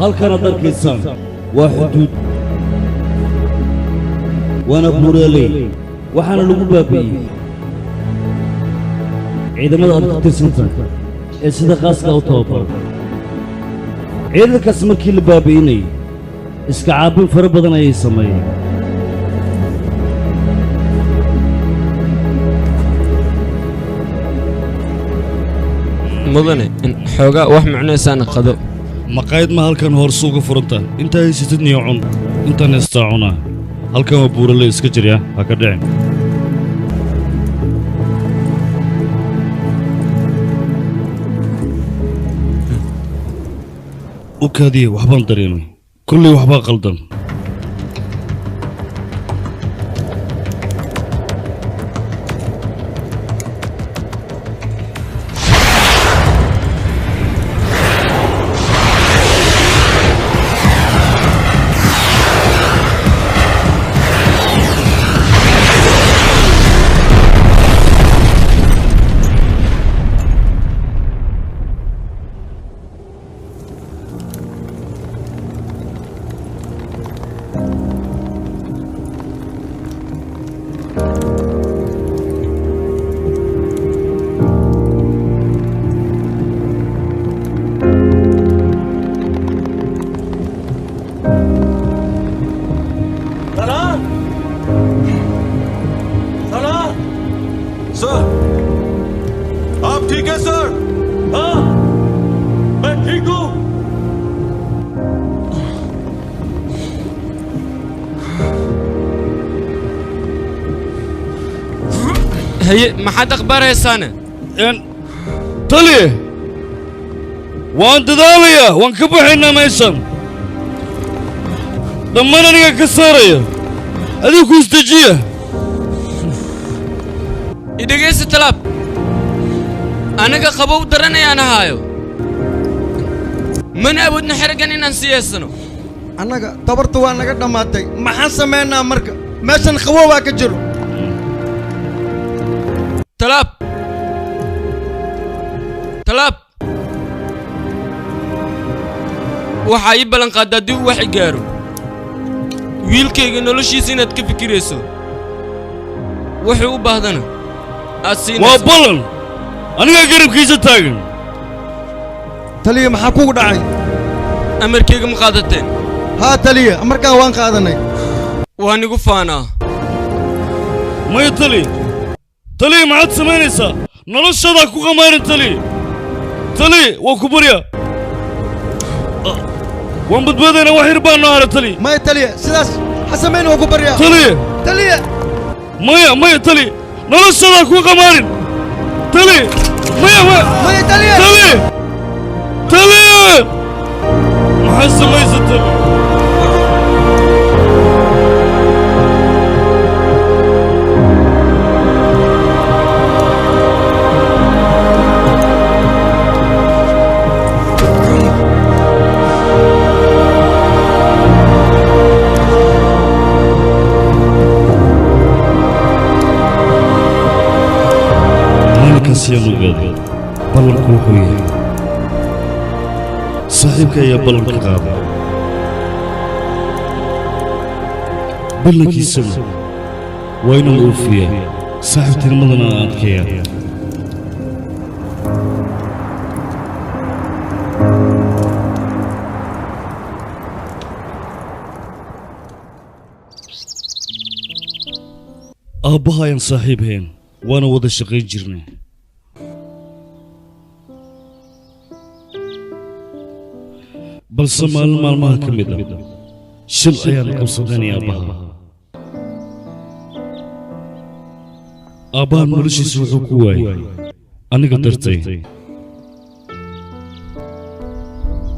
halkan aad arkaysaan waa xuduud waana buuraley waxaana lagu baabi'iyey ciidamada aad ka tirsantahay ee sida khaaska u tababaran ciidankaas markii la baabi'inayay iska caabin fara badan ayay sameeyeen mudane xoogaa wax macnaysaana qado maqaayad ma halkan hoorse uga furantaa intaa haysatid niyo cun intaan heystaa cunaa halkan waa buuraley iska jirya ha ka dhicin u kaadiye waxbaan dareemay kulley waxbaa qaldan هي ما حد أخبار يا سنة طلي وانت ذالية وانكبحنا ميسم لما انا كسارية هذيك استجيه إذا جيس تلاب أنا كخبو درني أنا هايو من أبود نحرقني ننسي السنو أنا تبرت وأنا قد ماتي ما حسمينا مركب ماشان خووا كجرو تلاب waxaa ii ballan qaadaa haddii uu wax gaaro wiilkayga noloshiisa inaad ka fikirayso wuxuu u baahdana aad siinayso waa ballan aniga garabkiisa taagan taliya maxaa kugu dhacay amarkayga ma qaadateen haa taliya amarkaa waan qaadanay waan igu faanaa maya taliya maxaad samaynaysaa noloshaadaa ku qamaarin taliya waa ku barya waan badbaadayna wax yar baan noo hara taliya maya taliya sidaas xasameyn waa ku barya taliya maya taliya noloshaadaa ku qamaarin taliya maya taliya maxaad samaysa taliya سيانوغادي بلنك وحويه صاحبك يا بلنك غابة بلنك يسمى وين الأوفية صاحبتي المدنة أنكيا أبها ين صاحبهن وانا ودا شقين جرني balse maalmaha ka mid ah shil ayaan qabsadanay aabbahan noloshiisa wuxuu ku waayey aniga dartay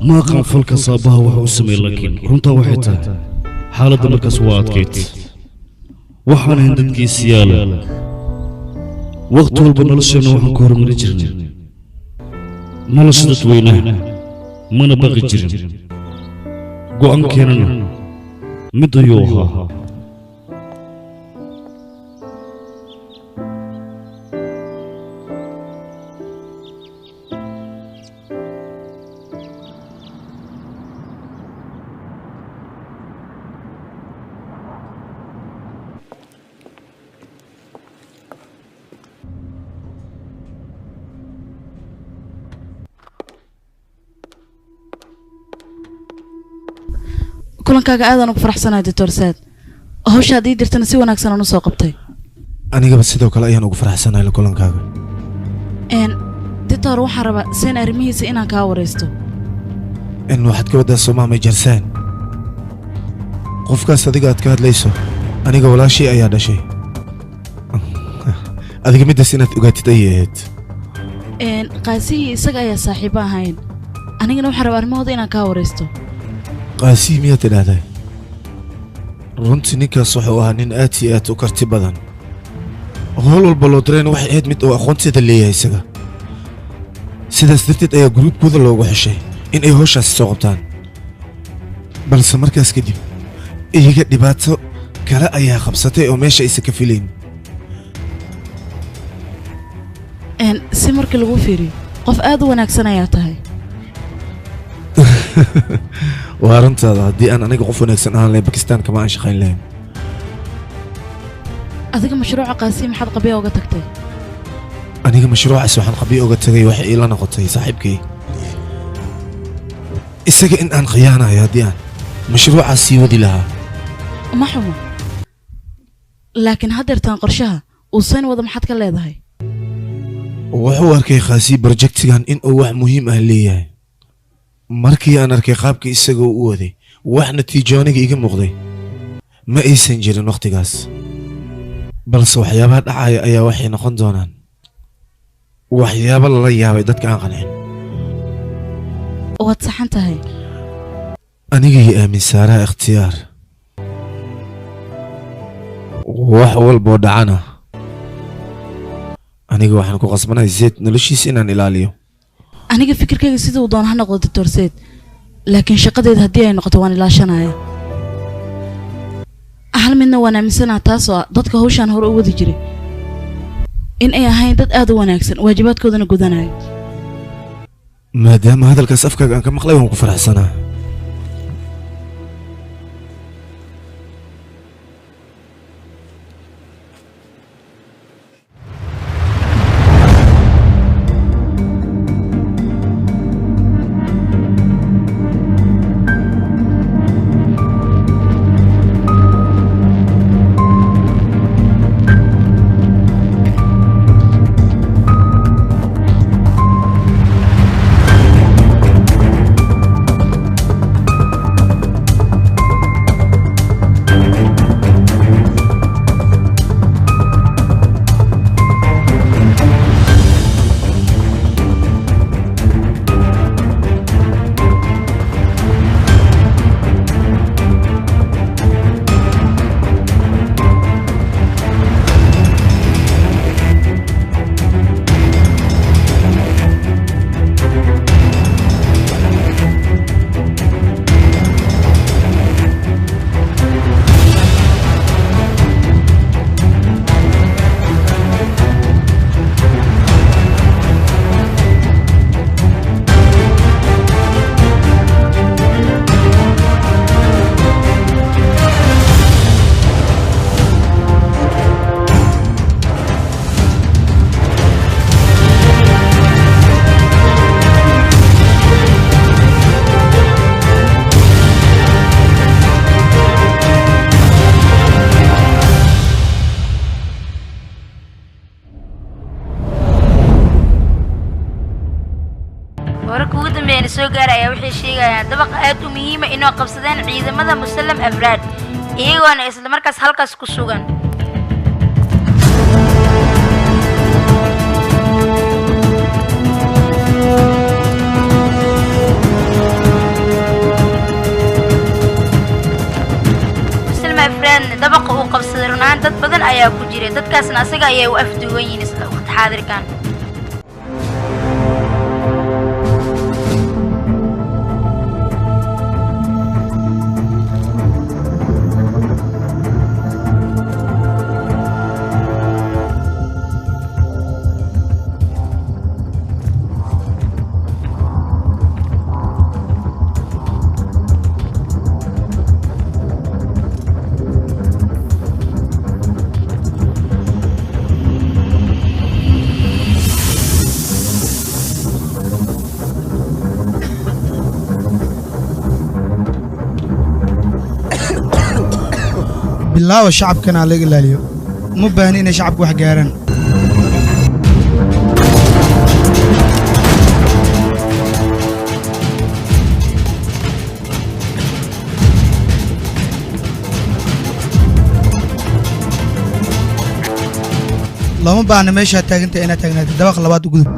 ma aqaan falkaas aabbaha waxa u sameeyey laakiin runtaa waxay tahay xaaladda markaas waa adkayd waxaan ahayn dadkiisi yaala waqti walba nolosheenna waxaan ka horumari jirnay nolosha dadweynaha mana baqi jirin go'aankeenana mid ayuu ahaa kulankaaga aadan ugu faraxsanahay Dr. Saad hawsha hadii dirtana si wanaagsan aan u soo qabtay anigaba sidoo kale ayaan ugu faraxsanahay kulankaaga Dr. waxaan rabaa seen arrimihiisa inaan kaa wareysto in waxaad ka wadaa Soomaaliya Jarsaan qofkaas adiga aad ka hadlayso aniga walaashii ayaa dhashay adiga midaas inaad ogaatid ayayd qaasihi isaga ayaa saaxiibo ahayn anigana waxaan rabaa arrimahooda inaan kaa wareysto qaasi miyaad tidhaahday runtii ninkaas wuxuu ahaa nin aad iyo aad u karti badan howl walba loo dirayna waxay ahayd mid uu aqoonteeda leeyahay isaga sidaas darteed ayaa gruubkooda loogu xeshay in ay hawshaasi soo qabtaan balse markaas kadib iyaga dhibaato kale ayaa qabsatay oo meesha aysan ka filayn si markii lagu fiiriyo qof aad u wanaagsan ayaa tahay waa runtaada haddii aan aniga qof wanaagsan ahaan lahayn Bakistaan kama aan shaqayn lahayn adiga mashruuca qaasi maxaad qabiya uga tagtay aniga mashruucaas waxaan qabiya uga tagay waxa ila noqotay saaxiibkay isaga in aan khiyaanayo haddii aan mashruucaas sii wadi lahaa ma xumo laakiin haddeertaan qorshaha uu sayn wada maxaad ka leedahay wuxuu arkay qaasi projectigan in uu wax muhiim ah leeyahay markii aan arkay qaabka isaga u waday wax natiijo aniga iga muuqday ma aysan jirin waqtigaas balse waxyaabaha dhacaya ayaa waxay noqon doonaan waxyaabo lala yaabay dadka aan qancin waad saxan tahay aniga iyo aamin saaraa ikhtiyaar wax walboo dhacana aniga waxaan ku qasbanahay Zayd noloshiisa inaan ilaaliyo aniga fikirkayga sidoo doon ha noqdo Dr. Said laakiin shaqadeeda hadii ay noqoto waan ilaashanaya hal midna waan aaminsanahay taasoo dadka hawshan hore u wadi jiray in ay ahayn dad aad u wanaagsan waajibaadkoodana gudanaya maadaama hadalkaas afkaaga aan ka maqlay waan ku faraxsanahay soo gaaraya waxay sheegayaan dabaq aad u muhiim ah inoo qabsadeen ciidamada Muslim Afraad iyagoona isla markaas halkaas ku sugan Muslim Afraad dabaq uu qabsaday runaan dad badan ayaa ku jiray dadkaasna asaga ayay u afduuban yihiin isla waqti xaadirkan bilaawa shacabkana laga ilaaliyo ma baahni inay shacabku wax gaaraan lama baahna meesha taaganta inaad taagnaatid dabaq labaad u gudub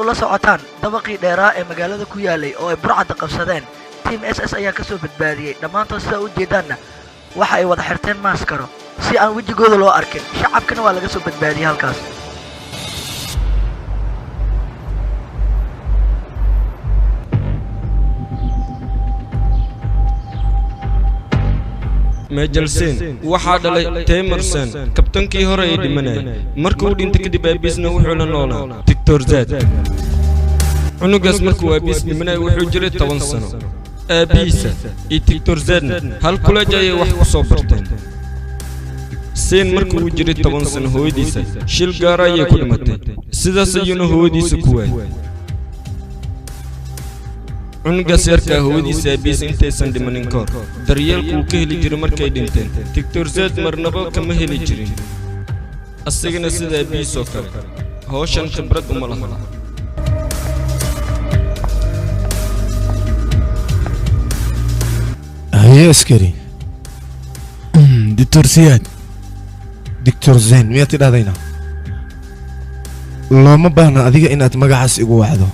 ula socotaan dabaqii dheeraa ee magaalada ku yaalay oo ay burcadda qabsadeen team SS ayaa ka soo badbaadiyey dhammaantood sidaa u jeedaanna waxa ay wada xirteen maaskaro si aan wejigooda loo arkin shacabkana waa laga soo badbaadiyey halkaas mejalsen waxaa dhalay temerson kabtankii hore ee dhimanayay markuu dhintay kadib aabiisna wuxuu la noolaa Dr. Zed cunugaas markuu aabiis dhimanayay wuxuu jiray 10 sano aabiisa iyo Dr. Zedna hal kuleej ayay wax ku soo barteen sen markuu jiray 10 sano hooyadiisa shil gaar ayay ku dhimatay sidaas ayuuna hooyadiisa ku waayay cunugaas yarkaa hooyadiisa aabiis intaysan dhimanin kahor daryeelku uu ka heli jiray markay dhinteen Dr. Zed marnaba kama heli jirin asagana sida aabiis oo kale hawshan khibrad uma laha haye askari Dr. Siyaad Dr. Zen miyaad tidhahdayna looma baahna adiga inaad magacaas igu wacdo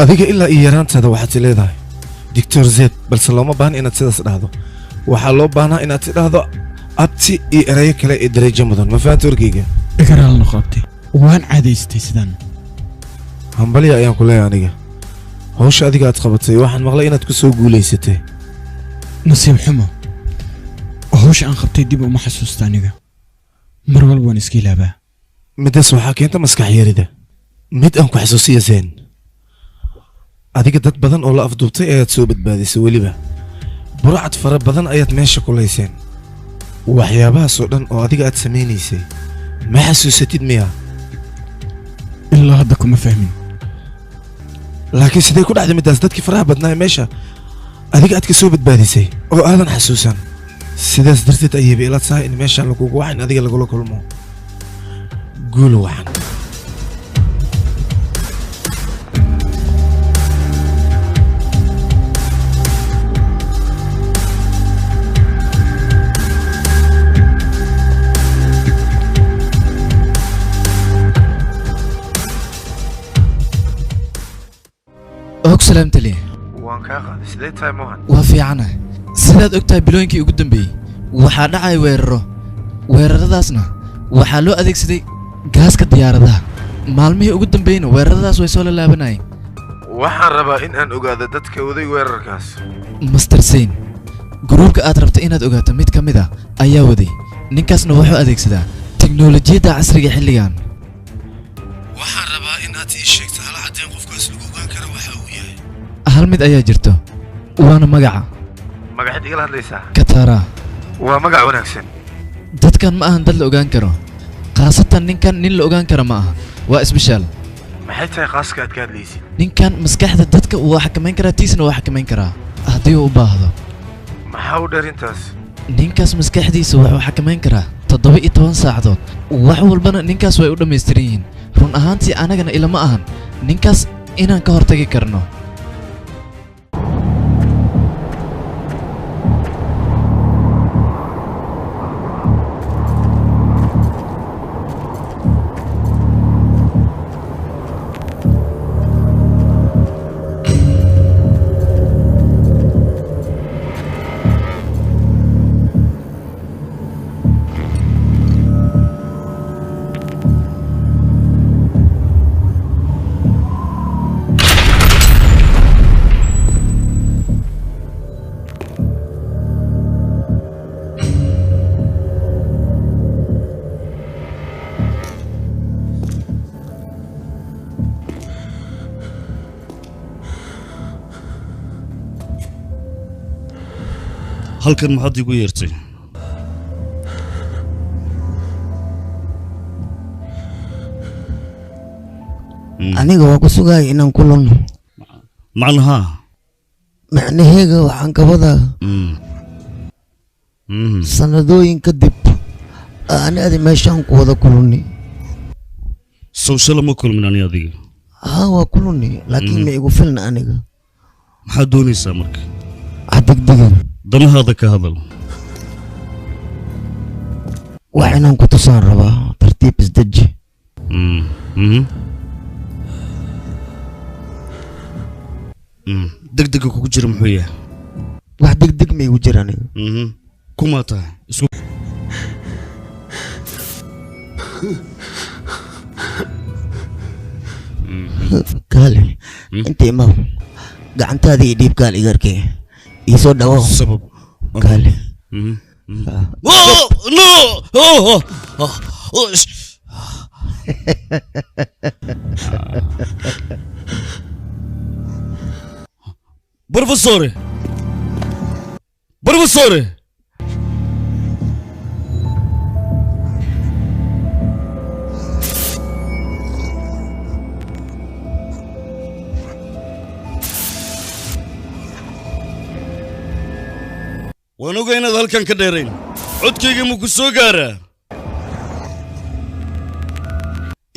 adiga ilaa iyo yaraantaada waxaad leedahay Dr. Zed balse looma baahna inaad sidaas dhahdo waxaa loo baahnaa inaad tidhaahdo abti iyo erayo kale ee darajo mudan ma fahanti warkayga igaraal noqotay waan cadaystay sidaan hambaliya ayaan ku leeyahay aniga hawsha adiga aad qabatay waxaan maqlay inaad ku soo guulaysatay nasiib xumo hawsha aan qabtay dib uma xasuusta aniga mar walba waan iska ilaabaa midaas waxaa keenta maskax yarida mid aan ku xasuusiya Zen adiga dad badan oo la afduubtay ayaad soo badbaadisay weliba burcad fara badan ayaad meesha ku leyseen waxyaabahaas oo dhan oo adiga aad samaynaysay ma xasuusatid miya ilaa hadda kuma fahmin laakiin sidee ku dhacday midaas dadkii faraha badnaa meesha adiga aad ka soo badbaadisay oo aadan xasuusan sidaas darteed ayay ila tahay in meesha lagugu wacan adiga lagula kulmo guul wacan سلامت لي وان كاقا سيدي تاي موهن وفي عنا سيداد ogtahay bilooyinkii ugu dambeeyay waxa dhacay weeraradaasna waxa loo adeegsaday gaaska diyaaradaha maalmihii ugu dambeeyna weeraradaas way soo laabanayeen waxaan rabaa in aan ogaado dadka waday weerarkaas. master Sein gruubka aad rabto inaad ogaato mid ka mid ah ayaa waday ninkaasna wuxuu adeegsadaa tiknoolajiyadda casriga xilligan waxaan rabaa in aad ii sheegto hal cadeen qofkaas lagu ogaan karo waxa uu yahay. hal mid ayaa jirto waana magaca magaceed igala hadlaysaa? katara waa magac wanaagsan. dadkan ma ahan dad la ogaan karo khaasatan ninkan nin la ogaan karo ma aha waa isbishaal maxay tahay khaaska aad ka hadlaysid? ninkan maskaxda dadka wuu xakamayn karaa tiisna wuu xakamayn karaa haddii uu u baahdo maxaa u dheer intaas? ninkaas maskaxdiisa wuxuu xakamayn karaa 17 saacadood wax walbana ninkaas way u dhammaystiran yihiin run ahaantii anagana ilama ahan ninkaas inaan ka hortagi karno halkan maxaad igu yeertay aniga waa ku sugaya inaan kulanno macnaha macnaheega waxaan ka wadaa sanadooyin kadib aan adi meeshaan ku wada kulunni sawshala ma kulmin ani adiga haa waa kulunni laakiin ma igu filna aniga maxaad doonaysaa marka degdegan danahaada ka hadal wax inaan ku tusaan rabaa tartiib isdeji degdega kugu jira muxuu yahay wax degdeg ma igu jira aniga kumaa tahay isku kaale inta imaw gacantaada iyo dhiibkaal igarkee iisoo dhawo sabab kaale no Professore! Professore! waan ogaa inaad halkan ka dheerayn codkayga ma ku soo gaaraa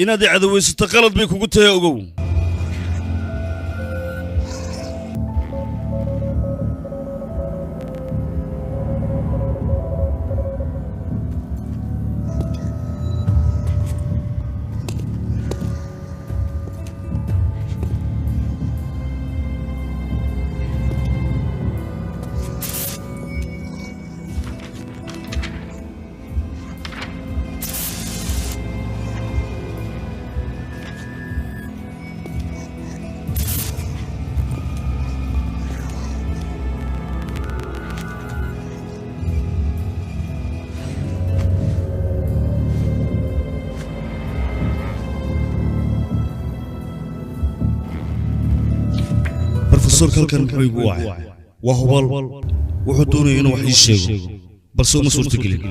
inaad i cadawaysato qalad bay kugu tahay ogow professor kalkan muxuu igu wacay waa hubal wuxuu doonaya inuu wax ii sheego balse uma suurtagelin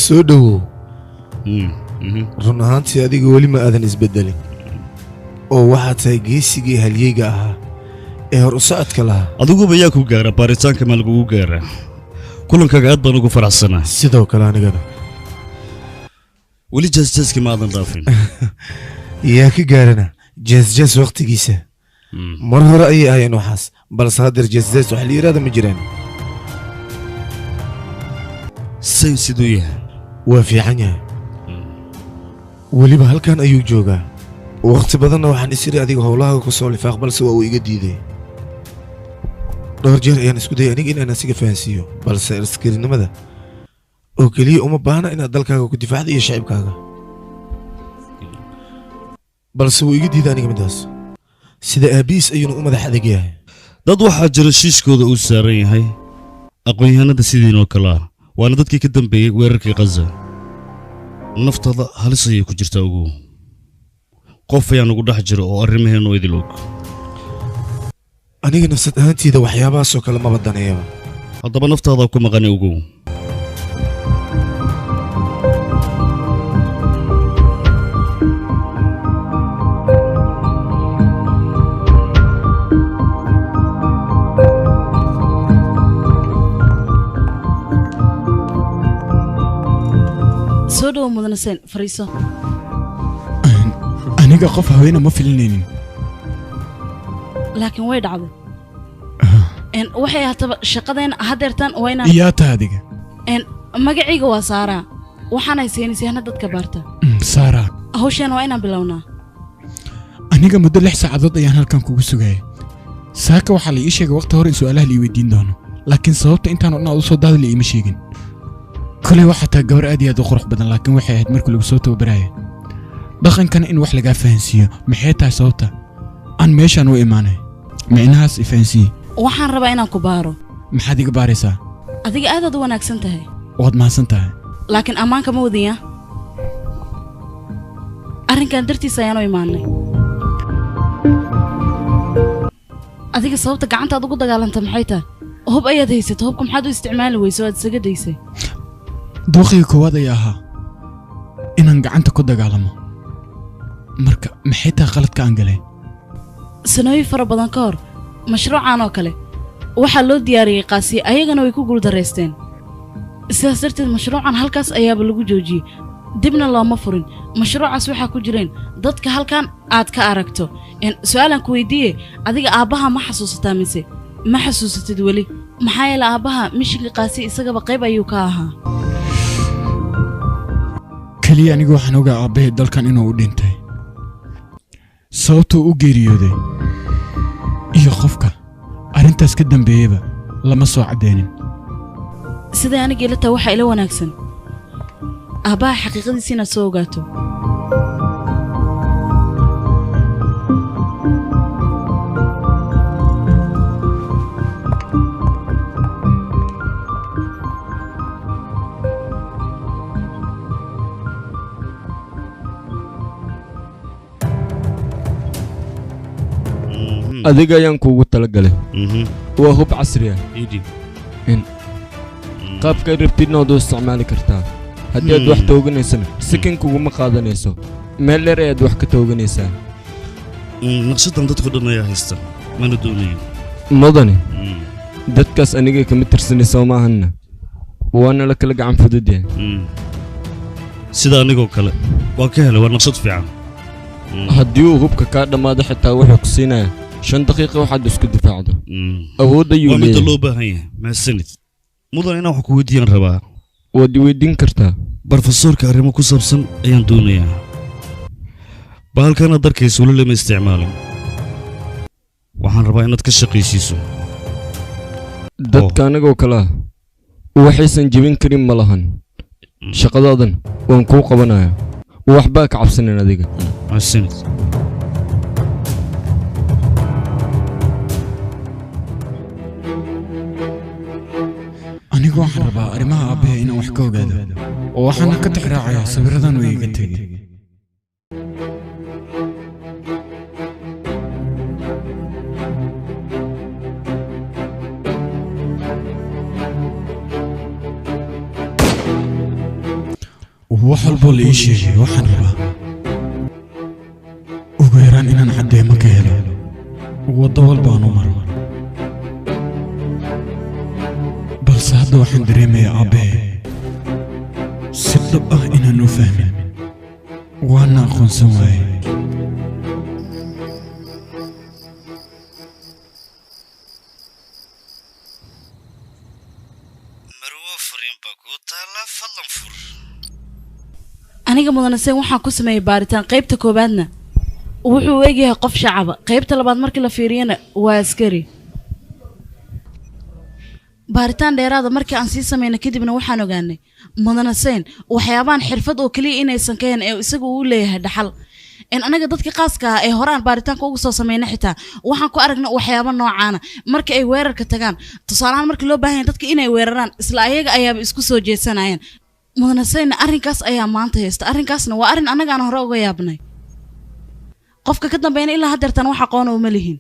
soo dhowow run ahaantii adiga weli ma aadan isbeddelin oo waxaad tahay geesigii halyeyga ahaa ee hor u socodka lahaa adiguba yaa ku gaara baaritaanka ma lagugu gaaraa kulankaaga aad baan ugu faraxsanaa sidoo kale anigana weli jeesjeeskii ma aadan dhaafin yaa ka gaarana jeesjees wakhtigiisa mar hore ayay ahayeen waxaas balse haddeer jeesjees wax la yidhaahda ma jiraan sayn siduu yahay waa fiican yahay weliba halkan ayuu joogaa wakhti badanna waxaan isiri adiga howlahaaga ku soo lifaaq balse waa uu iga diiday dhowr jeer ayaan isku dayay aniga inaan asiga fahansiiyo balse askarinimada oo keliya uma baahna inaad dalkaaga ku difaacda iyo shacibkaaga balse wuu iga diiday aniga midaas sida aabiis ayuuna u madax adag yahay dad waxaa jira shiishkooda uu saaran yahay aqoon-yahanada sidiinoo kale ah waana dadkii ka dambeeyey weerarkii khaza naftada halis ayay ku jirtaa ugu qof ayaan ugu dhex jiro oo arrimaheennu idil og aniga nafsad ahaantiida waxyaabahaasoo kale maba daneeyaba haddaba naftaadaa ku maqani ugu soo dhowo mudane seen fariiso aniga qof haweena ma filinaynin laakiin way dhacday waxay ahaataba shaqadeen haddeertan waa inaan yaa tahay adiga magacayga waa saaraa waxaanay seenisyahanna dadka baarta saaraa hawsheena waa inaan bilownaa aniga muddo 6 saacadood ayaan halkan kugu sugayay saaka waxaa la ii sheegay waqti hore in su'aalaha la ii weydiin doono laakiin sababta intaan oo dhan aad u soo daadli iima sheegin kulay waxaa tahay gabar aad iyo aad u qurux badan laakiin waxay ahayd markii lagu soo tababaraya dhaqankana in wax lagaa fahansiiyo maxay tahay sababta aan meeshaan u imaanay micnahaas ifahansiiye waxaan rabaa inaan ku baaro maxaad iga baaraysaa adiga aadaad u wanaagsan tahay waad mahadsan tahay laakiin ammaanka ma wadaya arrinkan dartiisa ayaan u imaanay adiga sababta gacantaad ugu dagaalanta maxay tahay hub ayaad haysata hubka maxaad u isticmaali weyso aad isaga daysay dooqii koowaad ayaa ahaa inaan gacanta ku dagaalamo marka maxay tahay qaladka aan galay sanooyin fara badan ka hor mashruucan oo kale waxaa loo diyaariyey qaasiye ayagana way ku guuldarraysteen sidaas darteed mashruucan halkaas ayaaba lagu joojiyey dibna looma furin mashruucaas waxaa ku jireen dadka halkan aad ka aragto su'aalan ku weydiiye adiga aabbaha ma xasuusataa mise ma xasuusatid weli maxaa yeele aabbaha mishinkii qaasiye isagaba qayb ayuu ka ahaa keliya anigu waxaan ogaa aabbahay dalkan inuu u dhintay sababtuu u geeriyooday iyo qofka arrintaas ka dambeeyeyba lama soo caddeynin siday aniga ila tahay waxaa ila wanaagsan aabbaha xaqiiqadiisa inaad soo ogaato adiga ayaan kuugu talagalay waa hub casri ah qaabka rabtidna waad u isticmaali kartaa haddii aad wax tooganaysana sakin kuguma qaadanayso meel dheer ayaad wax ka tooganaysaa naqshadan dadku dhan ayaa haysta mana doonayo mudane dadkaas aniga kama tirsanaysa maahanna waana la kala gacan fududyahay sida anigoo kale waa ka helay waa naqshad fiican haddii uu hubka kaa dhammaado xitaa wuxuu ku siinaya 5 daqiiqo waxaad isku difaacdo awood ayuu leeyahay waa mid loo baahan yahay maasanid mudan inaan wax ku weydiiyaan rabaa waad weydiin kartaa barofesoorka arrimo ku saabsan ayaan doonayaa bahalkana darkaysa weli lama isticmaalin waxaan rabaa inaad ka shaqaysiiso dadka anagoo kale ah waxaysan jebin karin ma lahan shaqadaadan waan kuu qabanayaa waxbaa ka cabsanan adiga maasanid anigu waxaan rabaa arrimaha aabbahay inaan wax ka ogaado oo waxaana ka tixraacayaa sawirradan uu iga tegey wax walboo la ii sheegay waxaan rabaa ugu yaraan inaan caddeemo ka helo waddo walbaan u maro balse hadda waxaan dareemayaa aabbee si dhab ah inaan u fahmin waana aqoonsan waaye aniga mudanaseen waxaan ku sameeyay baaritaan qaybta koowaadna wuxuu u egyahay qof shacaba qaybta labaad markii la fiiriyana waa askari baaritaan dheeraada markii aan sii sameynay kadibna waxaan ogaanay mudanaseen waxyaabaan xirfad oo kaliya inaysan ka hayn ee isagu uu leeyahay dhaxal in anaga dadka qaaska ah ee horaan baaritaanka ugu soo sameynay xitaa waxaan ku aragnay waxyaabo noocaana markii ay weerarka tagaan tusaalahaan markii loo baahan yahay dadka inay weeraraan isla ayaga ayaaba isku soo jeedsanayeen mudanaseen arrinkaas ayaa maanta haysta arrinkaasna waa arrin anaga aan hore uga yaabnay qofka ka dambeeyna ilaa haddeertan wax aqoon uma lihin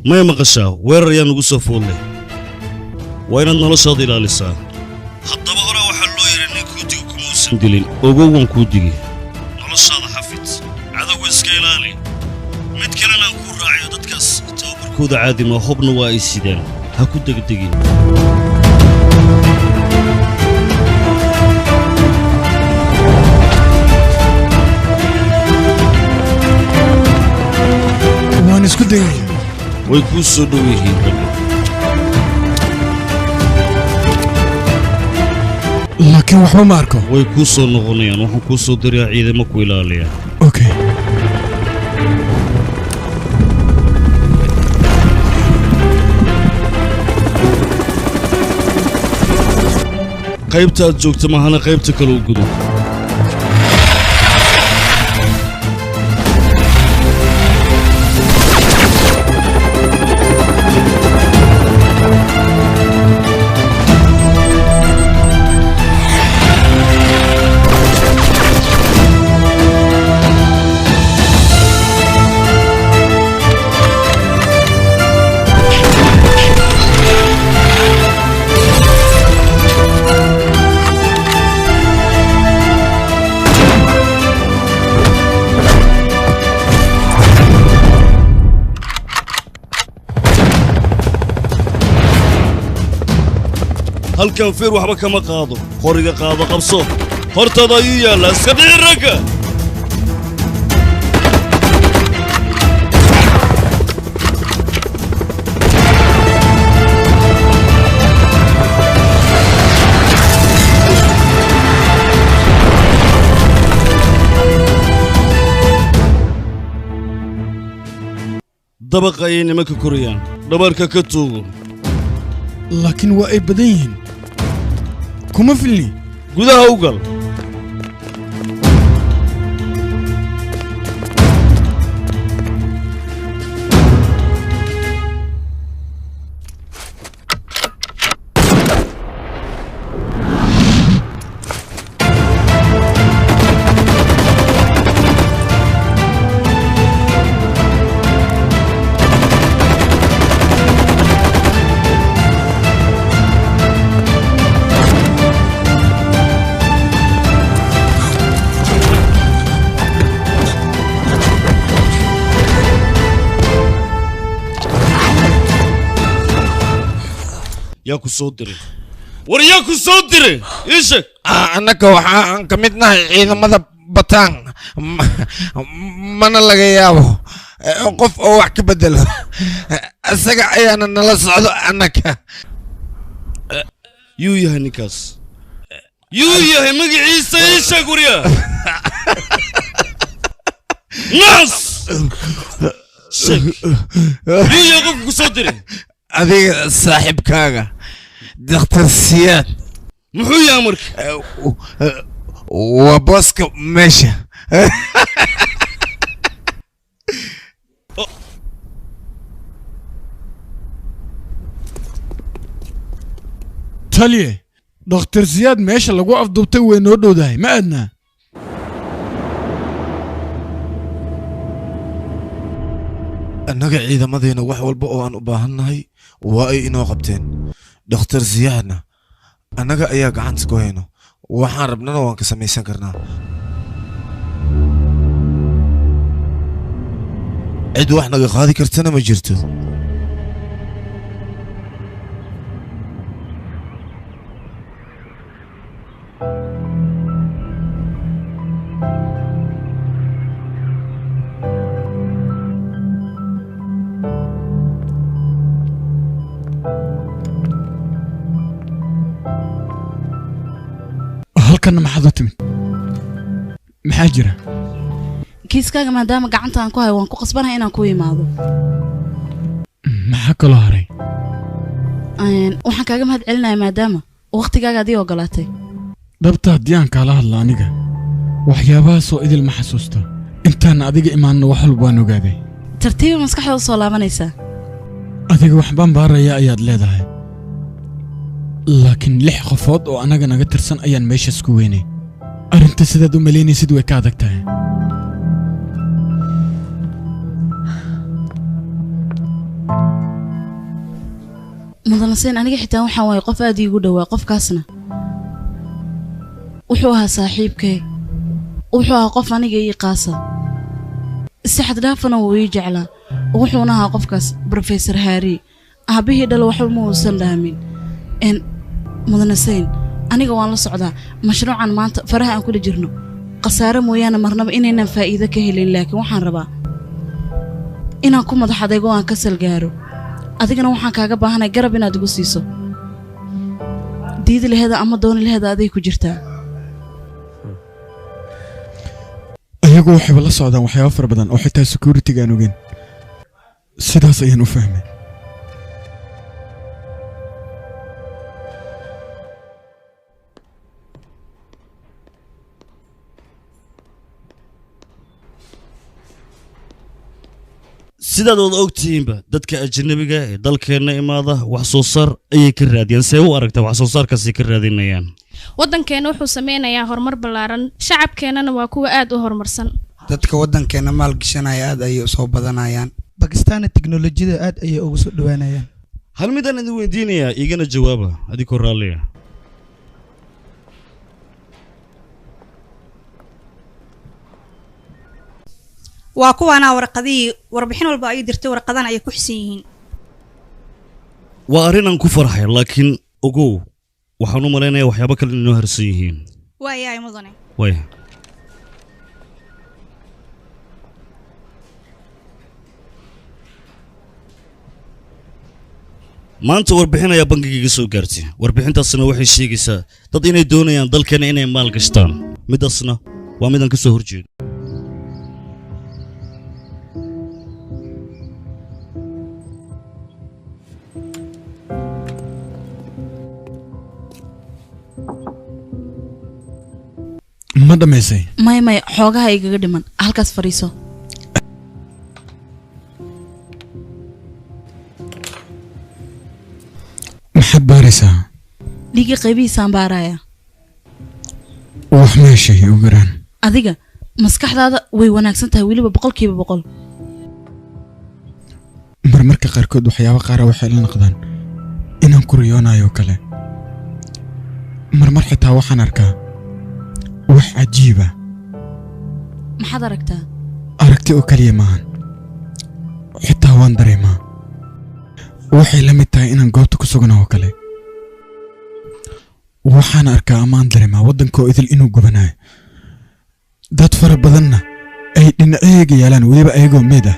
maya maqashaa weerar ayaan ugu soo foodlay waa inaad noloshaada ilaalisaa haddaba hore waxaa loo yidhi nin kuudiga kumuusan dilin ogow waan kuu digi noloshaada xafid cadowga iska ilaali mid kalena aan kuu raaciyo dadkaas tababarkooda caadima hubna waa ay sidaan ha ku degdegin waan isku dayay way kuu soo dhow yihiin ragga laakiin waxba ma arko way kuu soo noqonayaan waxaan kuu soo dirayaa ciidamo ku ilaaliya okay qaybta aad joogta mahana qaybta kale u gudo halkan feer waxba kama qaado qoriga qaado qabso hortaada ayuu yaallaa iska dhici ragga dabaqa ayay nimanka korayaan dhabarka ka tuugo laakiin waa ay badan yihiin kuma filni gudaha u gal yaa ku soo diray war yaa ku soo diray ii sheeg annaka waxaan ka mid nahay ciidamada bataan mana laga yaabo qof oo wax ka bedelo isaga ayaana nala socdo annaka yuu yahay ninkaas yuu yahay magaciisa ii sheeg waryaa naas sheeg yuu yahay qofka ku soo diray adiga saaxiibkaaga daktar siyaad muxuu yahay marka waa booska meesha taliye dhakhtar siyaad meesha lagu afduubtay way noo dhowdahay ma aadnaa annaga ciidamadeena wax walba oo aan u baahannahay waa ay inoo qabteen dhakhtar siyaadna annaga ayaa gacanta ku hayno waxaan rabnana waan ka samaysan karnaa cid wax naga qaadi kartana ma jirto halkanna maxaad u timid maxaa jira kiiskaaga maadaama gacanta aan ku hayo waan ku qasbanahay inaan ku imaado maxaa kaloo haray waxaan kaaga mahad celinayaa maadaama waqtigaaga adii ogolaatay dhabta haddii aan kaala hadla aniga waxyaabahaasoo idil ma xasuusta intaan adiga imaanno wax walba waan ogaaday tartiiba maskaxda u soo laabanaysaa adiga waxbaan baaraya ayaad leedahay laakiin 6 qofood oo anaga naga tirsan ayaan meeshaas ku weynay arrinta sidaad u malaynaysid way ka adag tahay mudanaseen aniga xitaa waxaan waayay qof aad iigu dhowaa qofkaasna wuxuu ahaa saaxiibkay wuxuu ahaa qof aniga ii qaasa si xad dhaafana wuu ii jeclaa wuxuuna ahaa qofkaas Professor Harry aabihii dhalo waxba ma uusan dhaamin mudanaseen aniga waan la socdaa mashruucan maanta faraha aan kula jirno qasaare mooyaane marnaba inaynan faa'iido ka helin laakiin waxaan rabaa inaan ku madax adeego aan ka salgaaro adigana waxaan kaaga baahanay garab inaad igu siiso diidi laheeda ama dooni laheeda aday ku jirtaa ayagu waxay la socdaan waxyaabo fara badan oo xitaa security aan ogeyn sidaas ayaan u fahmay sidaad wada ogtihiinba dadka ajnabiga ee dalkeenna imaada wax soo saar ayay ka raadiyaan see u aragtaa wax soo saarkaasay ka raadinayaan waddankeena wuxuu sameynayaa horumar ballaaran shacabkeennana waa kuwa aad u horumarsan dadka waddankeena maalgashanaya aad ayay soo badanayaan bakistaanna tiknolojiyada aad ayay ugu soo dhowaanayaan hal midaan idin weydiinayaa igana jawaaba adigoo raalliya waa kuwaana warqadihii warbixin walba ay dirtay warqadan ay ku xisan yihiin waa arrin aan ku farxay laakiin ogow waxaan u malaynayaa waxyaabo kale inoo harsan yihiin waayahay mudane waaya maanta warbixin ayaa bankigayga soo gaartay warbixintaasna waxay sheegaysaa dad inay doonayaan dalkeena inay maal gashtaan midaasna waa midaan ka soo horjeedo ma dhamaysay may xoogaha igaga dhiman halkaas fariiso maxaad baaraysaa dhigi qaybihiisaan baaraya wax meeshay u garaan adiga maskaxdaada way wanaagsan tahay weliba 100% marmarka qaarkood waxyaabo qaara waxay la noqdaan inaan ku riyoonayo kale marmar xitaa waxaan arkaa wax cajiiba maxaad aragtaa aragti oo kaliya maahan xitaa waan dareemaa waxay la mid tahay inaan goobta ku suganahay oo kale waxaan arkaa ammaan dareemaa waddankoo idil inuu gubanayo dad fara badanna ay dhinaceyga yaalaan weliba ayagoo meed ah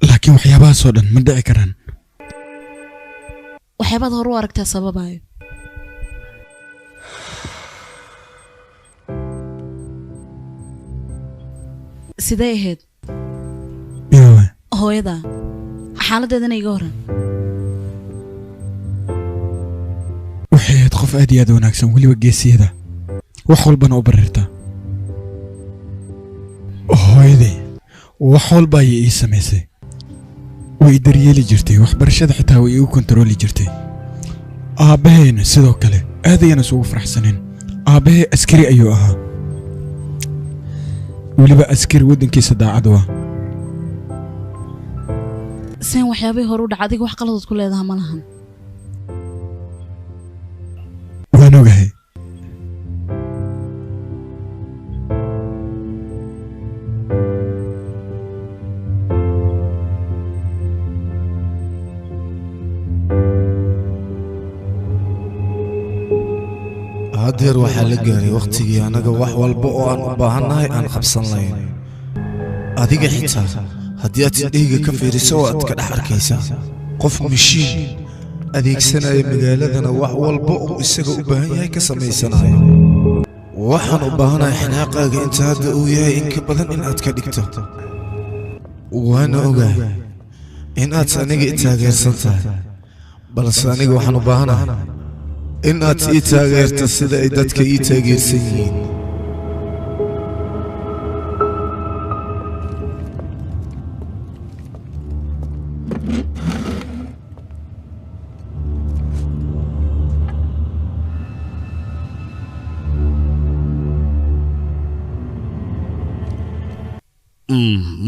laakiin waxyaabahaasoo dhan ma dhici karaan waxyaabaad hore u aragtaa sababayo sidee ahayd hooyada xaaladeedana iga horan waxay ahayd qof aad iyo aad u wanaagsan weliba geesiyada wax walbana u barirta hooyaday wax walba ayay ii samaysay way daryeeli jirtay waxbarashada xitaa way igu kontarooli jirtay aabbahayna sidoo kale aad ayaan isugu faraxsaneen aabbahay askari ayuu ahaa weliba askari waddankiisa daacad u ah seen waxyaabihii hore u dhaca adiga wax qaladood ku leedaha ma lahan waan ogahay haddeer waxaa la gaaray wakhtigii annaga wax walba oo aan u baahannahay aan qabsan lahayn adiga xitaa haddii aad indhahayga ka fiiriso oo aad ka dhex arkaysaa qof mishiin adeegsanaya magaaladana wax walba uu isaga u baahan yahay ka samaysanayo waxaan u baahanahay xanaaqaaga inta hadda uu yahay in ka badan in aad ka dhigto waana ogahay in aad aniga i taageersan tahay balse aniga waxaan u baahanahay in aad ii taageerto sida ay dadka ii taageersan yihiin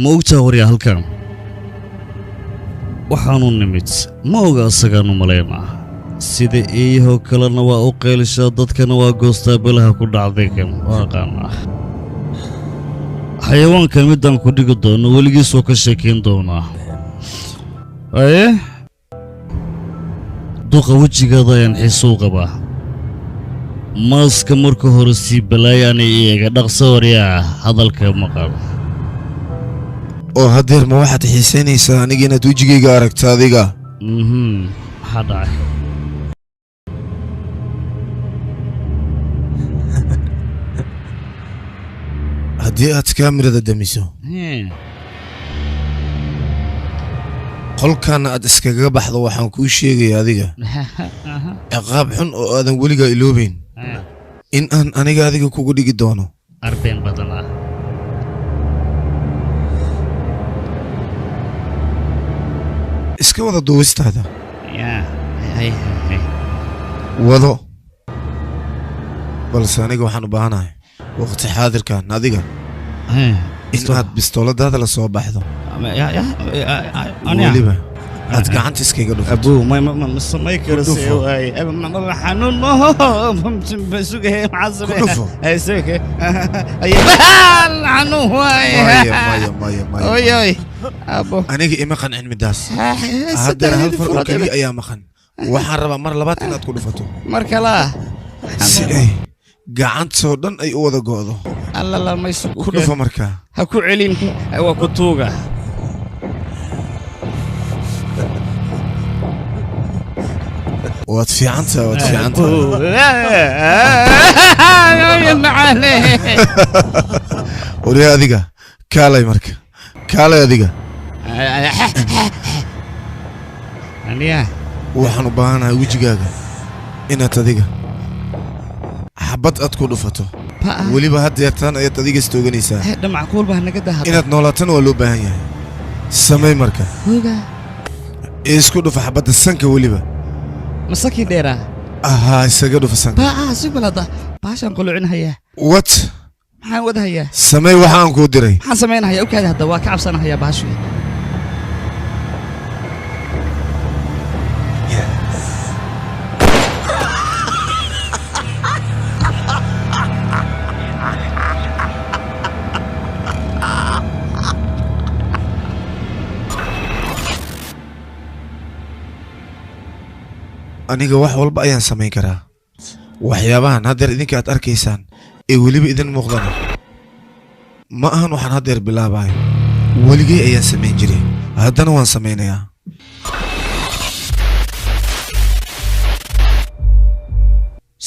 ma ogtaa waryaa halkan waxaanu nimid ma oga asagaanu malaynaa sida eeyahoo kalena waa u qaylishaa dadkana waa goostaa belaha ku dhacday kan waa aqaanaa xayawaankan midaan ku dhigi doono weligiisoo ka sheekayn doonaa aye duqa wejigaada ayaan xiisuu qabaa maaska marka hore sii balaayaana iyaga dhaqso waryaa hadalka maqal oo haddeer ma waxaad xiisaynaysaa aniga inaad wejigayga aragta adiga maxaa dhacay haddii aad kaamirada damiso qolkaana aad iskaga baxdo waxaan kuu sheegaya adiga ciqaab xun oo aadan weligaa iloobayn in aan aniga adiga kugu dhigi doono arbeen badanaa iska wada duubistaada wado balse aniga waxaan u baahanahay waqti xaadirkan adiga in aad bistooladaada la soo baxdo weliba aad gacanta iskaga dhufto abuu ma samay karo xanuun maho sugahe maxaa samee xanuun waaye aniga ima qancin midaas haddeer hal far oo keliya ayaa maqan waxaan rabaa mar labaad inaad ku dhufato mar kalaa si ay gacantoo dhan ay u wada go'do ku dhufo markaa ha ku celin waa ku tuuga waad fiicantaa waad fiicantaa wariya adiga kaalay marka kaalay adiga waxaan u baahanahay wejigaaga inaad adiga xabad aad ku dhufato weliba haddeertaan ayaad adiga istooganaysaa inaad noolaatana waa loo baahan yahay samay marka isku dhufa xabadda sanka weliba masakii dheeraa ahaa isaga dhufa sanka si balada baashaan qulucinhayaa wat maxaan wadahayaa samey waxaan kuu diray maxaan samaynahayaa okaada hadda waa ka cabsanahayaa baashu aniga wax walba ayaan samayn karaa waxyaabahan haddeer idinka aad arkaysaan ee weliba idin muuqdana ma ahan waxaan haddeer bilaabayo weligay ayaan samayn jiray haddana waan samaynayaa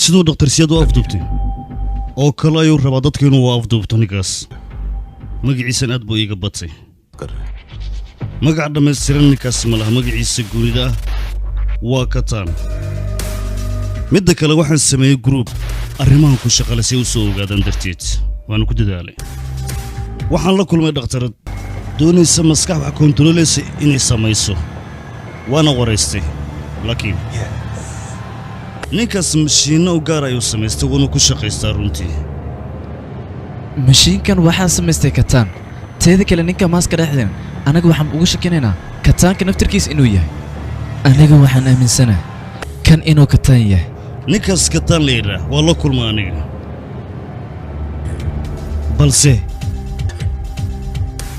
siduu dhakhtarsiyad u afduubtay oo kale ayuu rabaa dadka inuu afduubto ninkaas magaciisan aad buu iiga batay magaca dhammaystiran ninkaas ma laha magaciisa guurida ah waa kataan midda kale waxaan sameeyey gruub arrimahan ku shaqale si ay u soo ogaadaan darteed waana ku dadaalay waxaan la kulmay dhakhtarad doonaysa maskax wax koontarooleysa inay samayso waana waraystay laakiin ninkaas mashiinno u gaar ayuu samaystay wuuna ku shaqaystaa runtii mashiinkan waxaa samaystay kataan teeda kale ninka maaska dhexdeen anaga waxaan uga shakinaynaa kataanka naftarkiis inuu yahay aniga waxaan aaminsanahay kan inuu kataan yahay ninkaas kataan la yidhaah waa la kulma aniga balse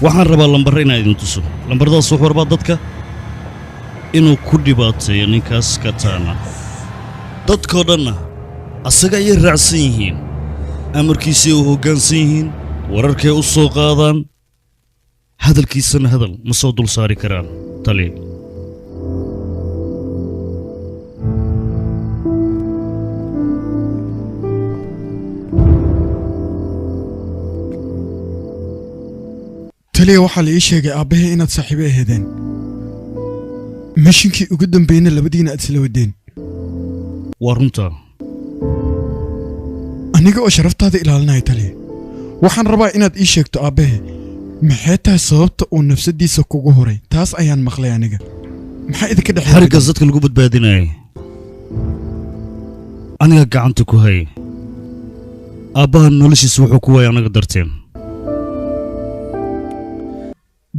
waxaan rabaa lambarra inaan idin tuso lambaradaas wuxuu rabaa dadka inuu ku dhibaateeyo ninkaas kataana dadkoo dhanna asaga ayay raacsan yihiin amarkiisay u hoggaansan yihiin wararkay u soo qaadaan hadalkiisana hadal ma soo dul saari karaan tali taliya waxaa la ii sheegay aabbahee inaad saaxiibo aheedeen mishinkii ugu dambeeyna labadiina aad isla wadeen waa runtaa aniga oo sharaftaada ilaalinaya taliya waxaan rabaa inaad ii sheegto aabbahe maxay tahay sababta uu nafsadiisa kugu horay taas ayaan maqlay aniga maxaa idinka dhexeeya xariggaas dadka lagu badbaadinayay aniga gacanta ku hay aabbaha noloshiisa wuxuu ku waayay anaga darteen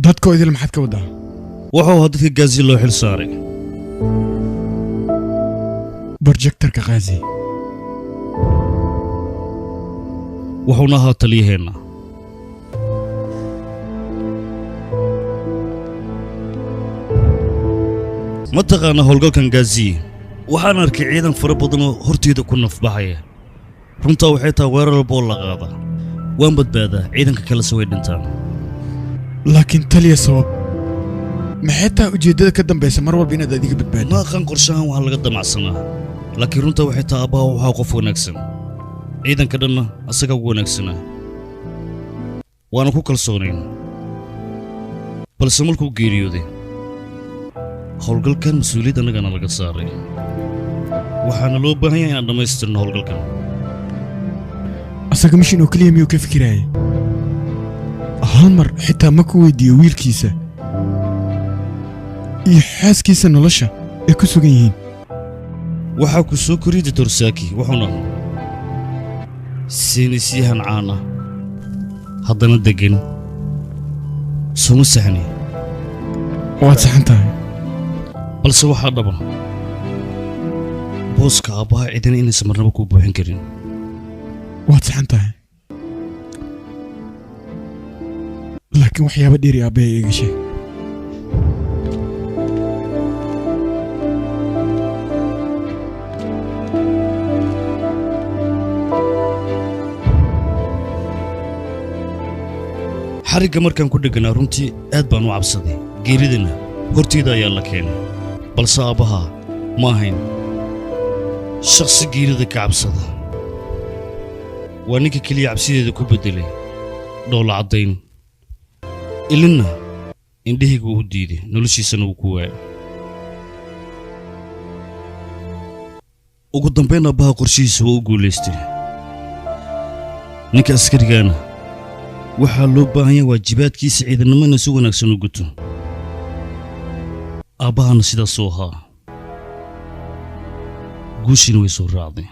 dadkoo idil maxaad ka waddaa wuxuu ahaa dadka gaazi loo xil saaray borjektarka kaazi wuxuuna ahaa taliyaheenna ma taqaana howlgalkan gaaziye waxaan arkay ciidan fara badanoo horteeda ku nafbaxaya runtaa waxay tahay weerar walba oo la qaada waan badbaadaa ciidanka kalese way dhintaan laakiin taliya sabab maxay tahay ujeeddada ka dambaysa mar walba inaad adiga badbaado ma aqaan qorshahan waxaa laga damacsanaa laakiin runtaa waxay tahay aabbaha waxaa qof wanaagsan ciidanka dhanna asagaa ugu wanaagsanaa waana ku kalsoonayn balse markuu geeriyooday howlgalkan mas-uuliyad annagana laga saaray waxaana loo baahan yahay inaan dhammaystirno howlgalkan asaga mishin oo keliya miyuu ka fikiraayay hal mar xitaa ma ku weydiiyo wiilkiisa iyo xaaskiisa nolosha ay ku sugan yihiin waxaa ku soo koriyey doctor saaki wuxuuna siinisyahan caan ah haddana deggan soma saxni waad saxan tahay balse waxaa dhaba booska aabbaha cidina inaysan marnaba kuu buuxin karin waad saxan tahay laakiin waxyaaba dheeri aabbaha iiga sheeg xarigga markaan ku dhegganaa runtii aad baan u cabsaday geeridana horteyda ayaa la keenay balse aabbaha ma ahayn shakhsi geerida ka cabsada waa ninka keliya cabsideeda ku beddelay dhoola caddayn ilinna indhahayga uu diiday noloshiisana uu ku waayay ugu dambayn aabbaha qorshihiisa waa u guulaystay ninka askarigaana waxaa loo baahan yahay waajibaadkiisa ciidannimona si wanaagsan u guto aabbahana sidaasuu ahaa guushiina way soo raacday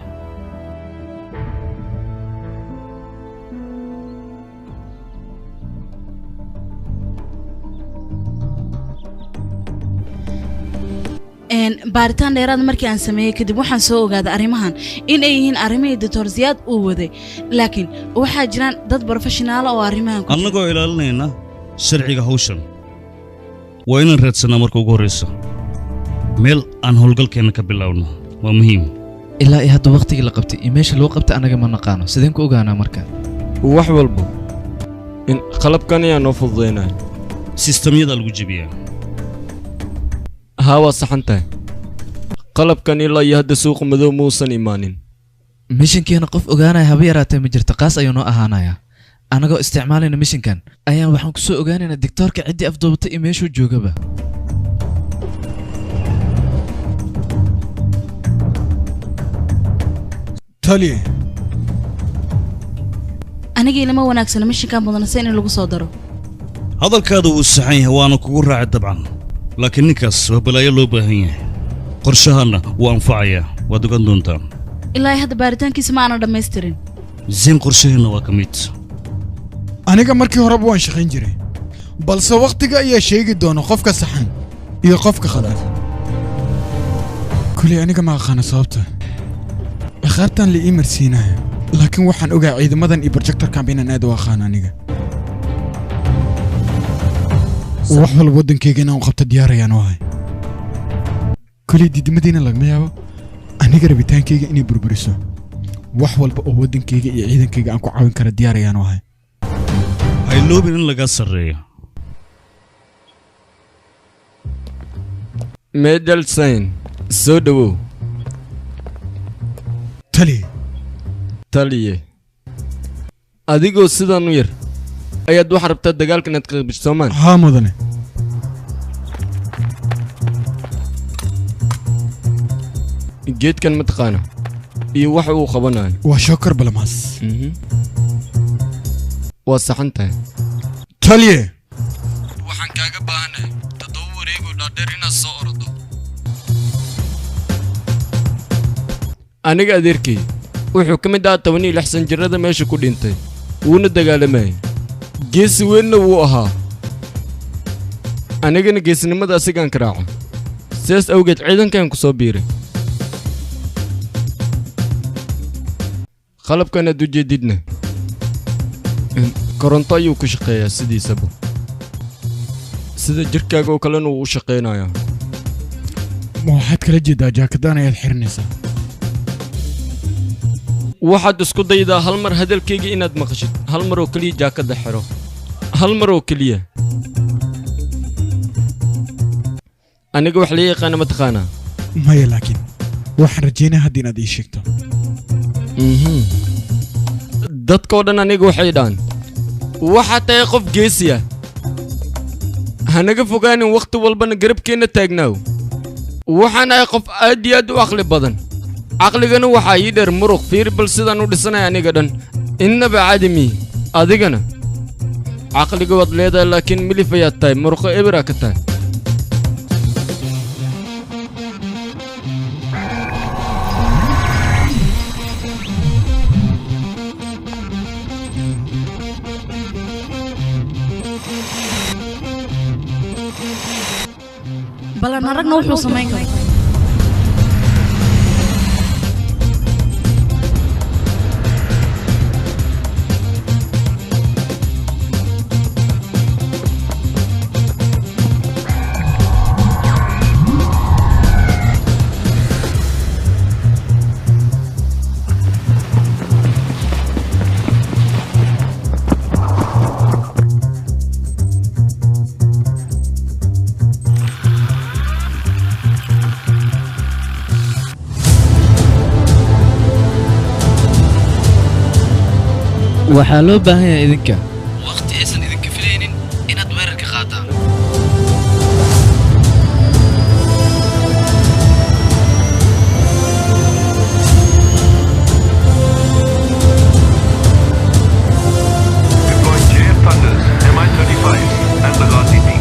baaritaan dheeraad markii aan sameeyey kadib waxaan soo ogaaday arrimahan in ay yihiin arrimihii doctor ziyaad uu waday laakiin waxaa jiraan dad barofeshinaala oo arrimahan annagoo ilaalinayna sharciga hawshan waa inaan raadsannaa marka ugu horraysa meel aan howlgalkeenna ka bilaawno waa muhiim ilaa iyo hadda waqtigii la qabtay iyo meesha loo qabtay anaga ma naqaano sideen ku ogaanaa marka wax walba in qalabkan ayaa noo fududaynaya sistamyada lagu jebiyaa haa waa saxan tahay qalabkan ilaa iyo hadda suuqa madow muusan imaanin mishinkeena qof ogaanaya haba yaraatee ma jirto qaas ayuu noo ahaanayaa anagoo isticmaalayna mishinkan ayaan waxaan ku soo ogaanaynaa digtoorka ciddii afduubatay iyo meeshuu joogaba taliye anigii lama wanaagsana mishinkan mudanase in lagu soo daro hadalkaada wuu saxan yahay waana kugu raacay dabcan laakiin ninkaas waa balaayo loo baahan yahay qorshahaanna wuu anfacayaa waad ogan doontaa ilaa hadda baaritaankiisa ma aanan dhammaystirin zayn qorshaheenna waa ka mid aniga markii horeba waan shaqayn jiray balse wakhtiga ayaa sheegi doona qofka saxan iyo qofka khalad kuley aniga ma aqaana sababta ciqaabtan la ii marsiinaya laakiin waxaan ogaa ciidamadan iyo projectorkan inaan aad u aqaan aniga wax walba waddankayga inaan u qabto diyaarayaan u ahay kuley diidmadiina lagama yaabo aniga rabitaankayga inay burburiso wax walba oo waddankayga iyo ciidankayga aan ku caawin kara diyaarayaan u ahay hayloobin in lagaa sarreeyo medelsayn soo dhowow taliye adigoo sidaan u yar ayaad waxaa rabtaa dagaalka inaad ka qaybgasho soomaan haa mudane geedkan ma taqaana iyo waxa uu qabanayo waa shookar balamaas waa saxan tahay taliye waxaan kaaga baahanahay 7 wareegoo dhaadheer inaad soo ordo aniga adeerkay wuxuu ka mid ahaa 16 san jirada meesha ku dhintay wuuna dagaalamayay geesi weynna wuu ahaa anigana geesinimada asigaan ka raaca sidaas awgeed ciidankan ku soo biiray qalabkan aad u jeedidna koronto ayuu ku shaqeeyaa sidiisaba sida jirkaaga oo kalena uu u shaqeynayaa ma waxaad kala jeedaa jaakadaan ayaad xiranaysaa waxaad isku daydaa hal mar hadalkayga inaad maqashid hal mar oo keliya jaakadda xiro hal mar oo keliya aniga wax la yaqaana ma taqaanaa maya laakiin waxaan rajaynaa hadda inaad ii sheegto dadkoo dhan aniga waxay dhahan waxaad tahay qof geesiya hanaga fogaanin wakhti walbana garabkeenna taagnaaw waxaan ahay qof aad iyo aad u caqli badan caqligana waxaa ii dheer muruq fiir bal sidaan u dhisanay aniga dhan innaba cadimi adigana caqliga waad leedahay laakiin milif ayaad tahay muruqo eberaa ka tahay balan aragna wuxuu samayn karaa waxaa loo baahan yahay idinka waqti aysan idinka filaynin inaad weerarka qaadaan Deploying JF Thunders, Mi-35 and the Ghazi team.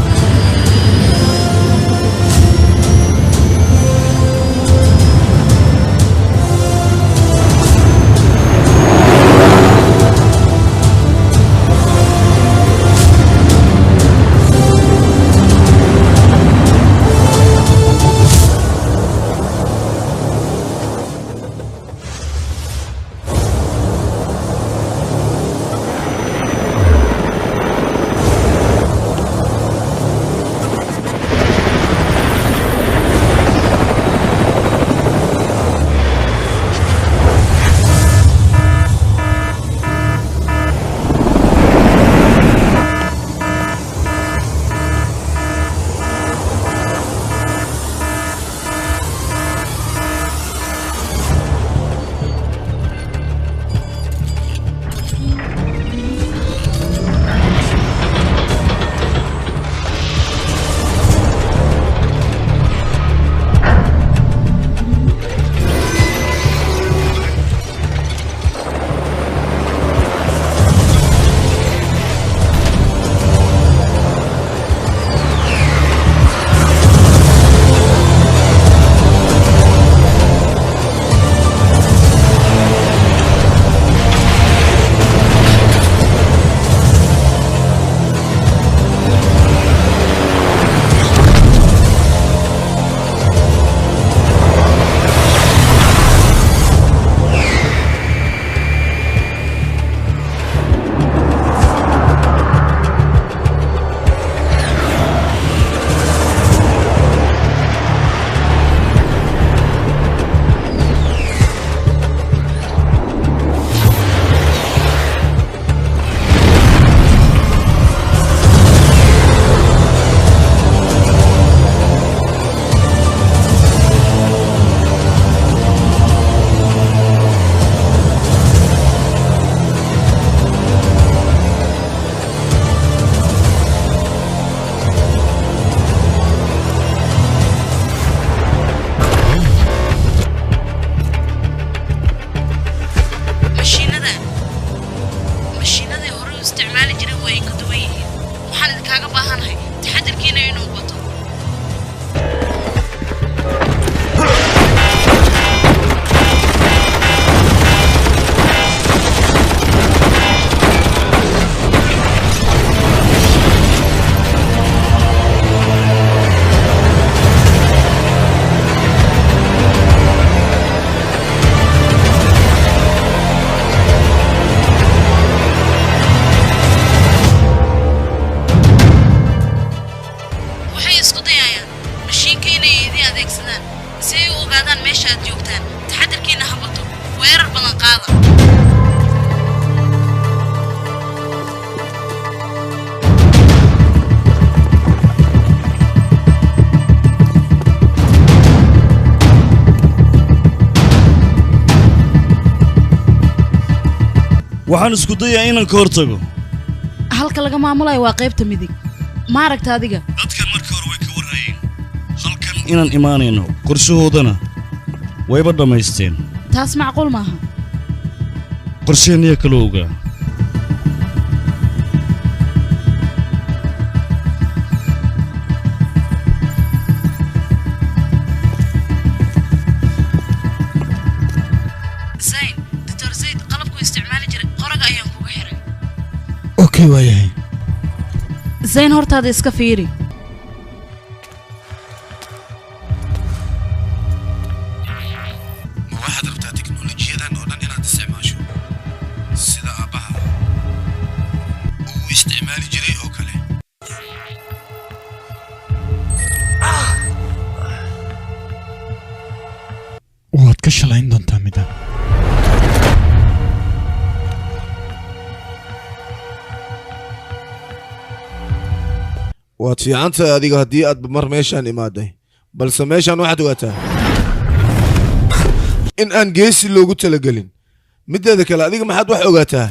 ayaad joogtaan taxadarkiina ha bato weerar badan qaada waxaan isku dayaa inaan ka hortago halka laga maamulayo waa qaybta midig ma aragta adiga dadkan markii hore way ka warayeen halkan inaan imaanayno qorshahoodana wayba dhammaysteen taas macquul maaha qorsheenniya kala ogaa اوكي waayahay zayn hortaada iska fiiri ma waxaad rabtaa teknolojiyadan oo dhan inaad isticmaasho sida aabbaha uu isticmaali jiray oo kale waad ka shalayn doontaa midda waad fiicantahay adiga haddii aad mar meeshaan imaaday balse meeshaan waxaad ogaataa in aan geesi loogu talagelin middeeda kale adiga maxaad wax ogaataa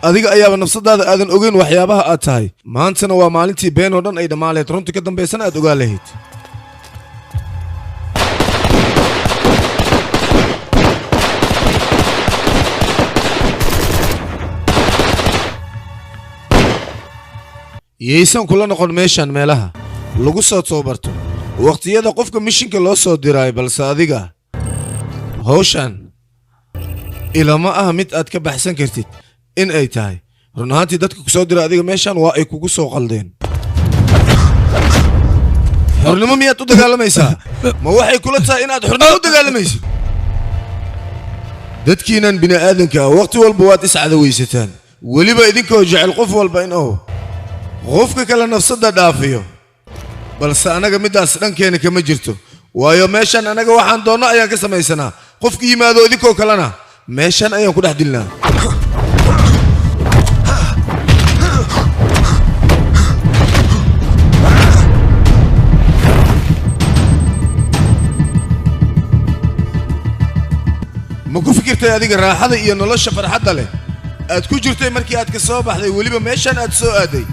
adiga ayaaba nafsadaada aadan ogeyn waxyaabaha aad tahay maantana waa maalintii been oo dhan ay dhammaan lahayd runtii ka dambaysana aad ogaan lahayd yaysan kula noqon meeshaan meelaha lagu soo tababarto waqtiyada qofka mishinka loo soo diraay balse adiga hawshan ilama ah mid aad ka baxsan kartid in ay tahay run ahaantii dadka ku soo dira adiga meeshaan waa ay kugu soo qaldeen xornimo miyaad u dagaalamaysaa ma waxay kula tahay inaad xornimo u dagaalamaysid dadkiinan bini'aadanka ah waqti walba waad iscadawaysataan weliba idinkoo jecel qof walba inuu qofka kale nafsadda dhaafiyo balse anaga middaas dhankeena kama jirto waayo meeshan anaga waxaan doonno ayaan ka samaysanaa qofka yimaado idinkoo kalena meeshan ayaan ku dhex dilnaa ma ku fikirtay adiga raaxada iyo nolosha farxadda leh aad ku jirtay markii aad ka soo baxday weliba meeshan aad soo aaday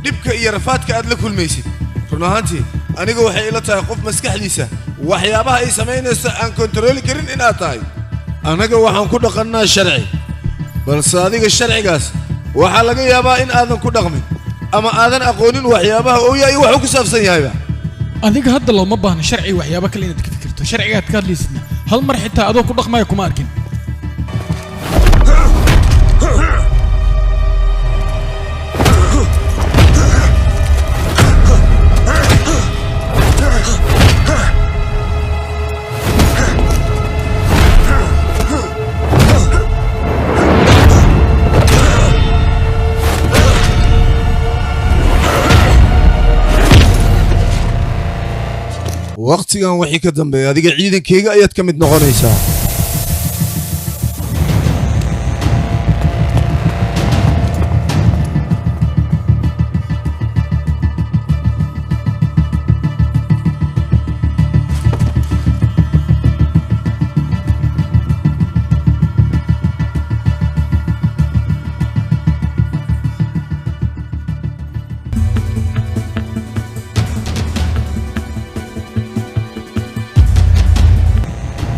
dhibka iyo rafaadka aad la kulmaysid run ahaantii aniga waxay ila tahay qof maskaxdiisa waxyaabaha ay samaynayso aan kontarooli karin inaad tahay annaga waxaan ku dhaqannaa sharci balse adiga sharcigaas waxaa laga yaabaa in aadan ku dhaqmin ama aadan aqoonin waxyaabaha ooya iyo waxuu ku saabsan yahayba adiga hadda looma baahna sharci waxyaabo kale inaad ka fikirto sharcigaad ka hadlaysidna hal mar xitaa adoo ku dhaqmaya kuma arkin waqtigan wixii ka dambeeya adiga ciidankeyga ayaad ka mid noqonaysaa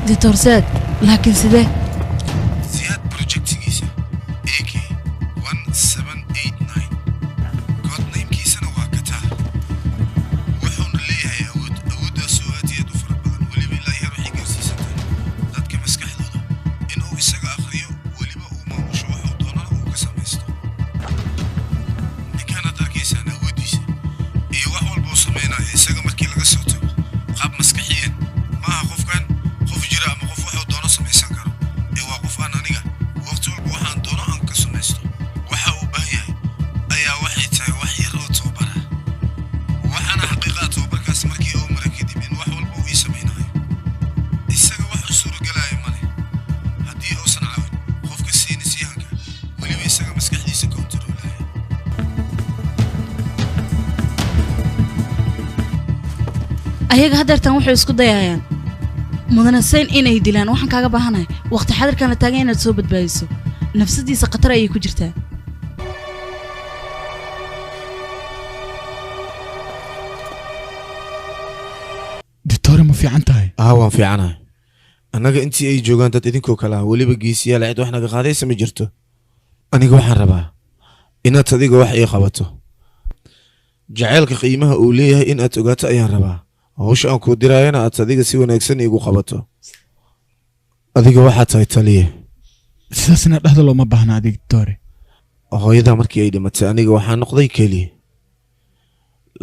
دكتور زاد لكن سيده زياد بروجكتيgiisa AK 1789 god namekiisana waa kataa wuxuuna leeyahay awooddaas oo aad iyo aad u fara badan weliba ilaa yar waxay gaarsiisantahay dadka maskaxdooda inuu isaga akhriyo weliba uu maamusho wuxuu doonana uu ka samaysto ninkaanaad arkaysaan awooddiisa iyo wax walba uu samaynayo isaga markii laga soo tago qaab maskaxiyan maaha qofkan qof jira ama qof wuxuu doono samaysan karo ayaga haddeertan waxay isku dayayaan mudane sayn inay dilaan waxaan kaaga baahanahay waqti xadirkan la taagan inaad soo badbaadiso nafsadiisa khatar ayay ku jirtaa دكتور ما في عنتها waan fiicanahay annaga intii ay joogaan dad idinkoo kale ah weliba geesiyaal cid wax naga qaadaysa ma jirto aniga waxaan rabaa inaad adiga wax ii qabato jacaylka qiimaha uu leeyahay in aad ogaato ayaan rabaa hawsha aan kuu diraayana aad adiga si wanaagsan iigu qabato adiga waxaad tahay taliye sidaasna dhahda looma baahna adiga doctore hooyada markii ay dhimatay aniga waxaan noqday keliya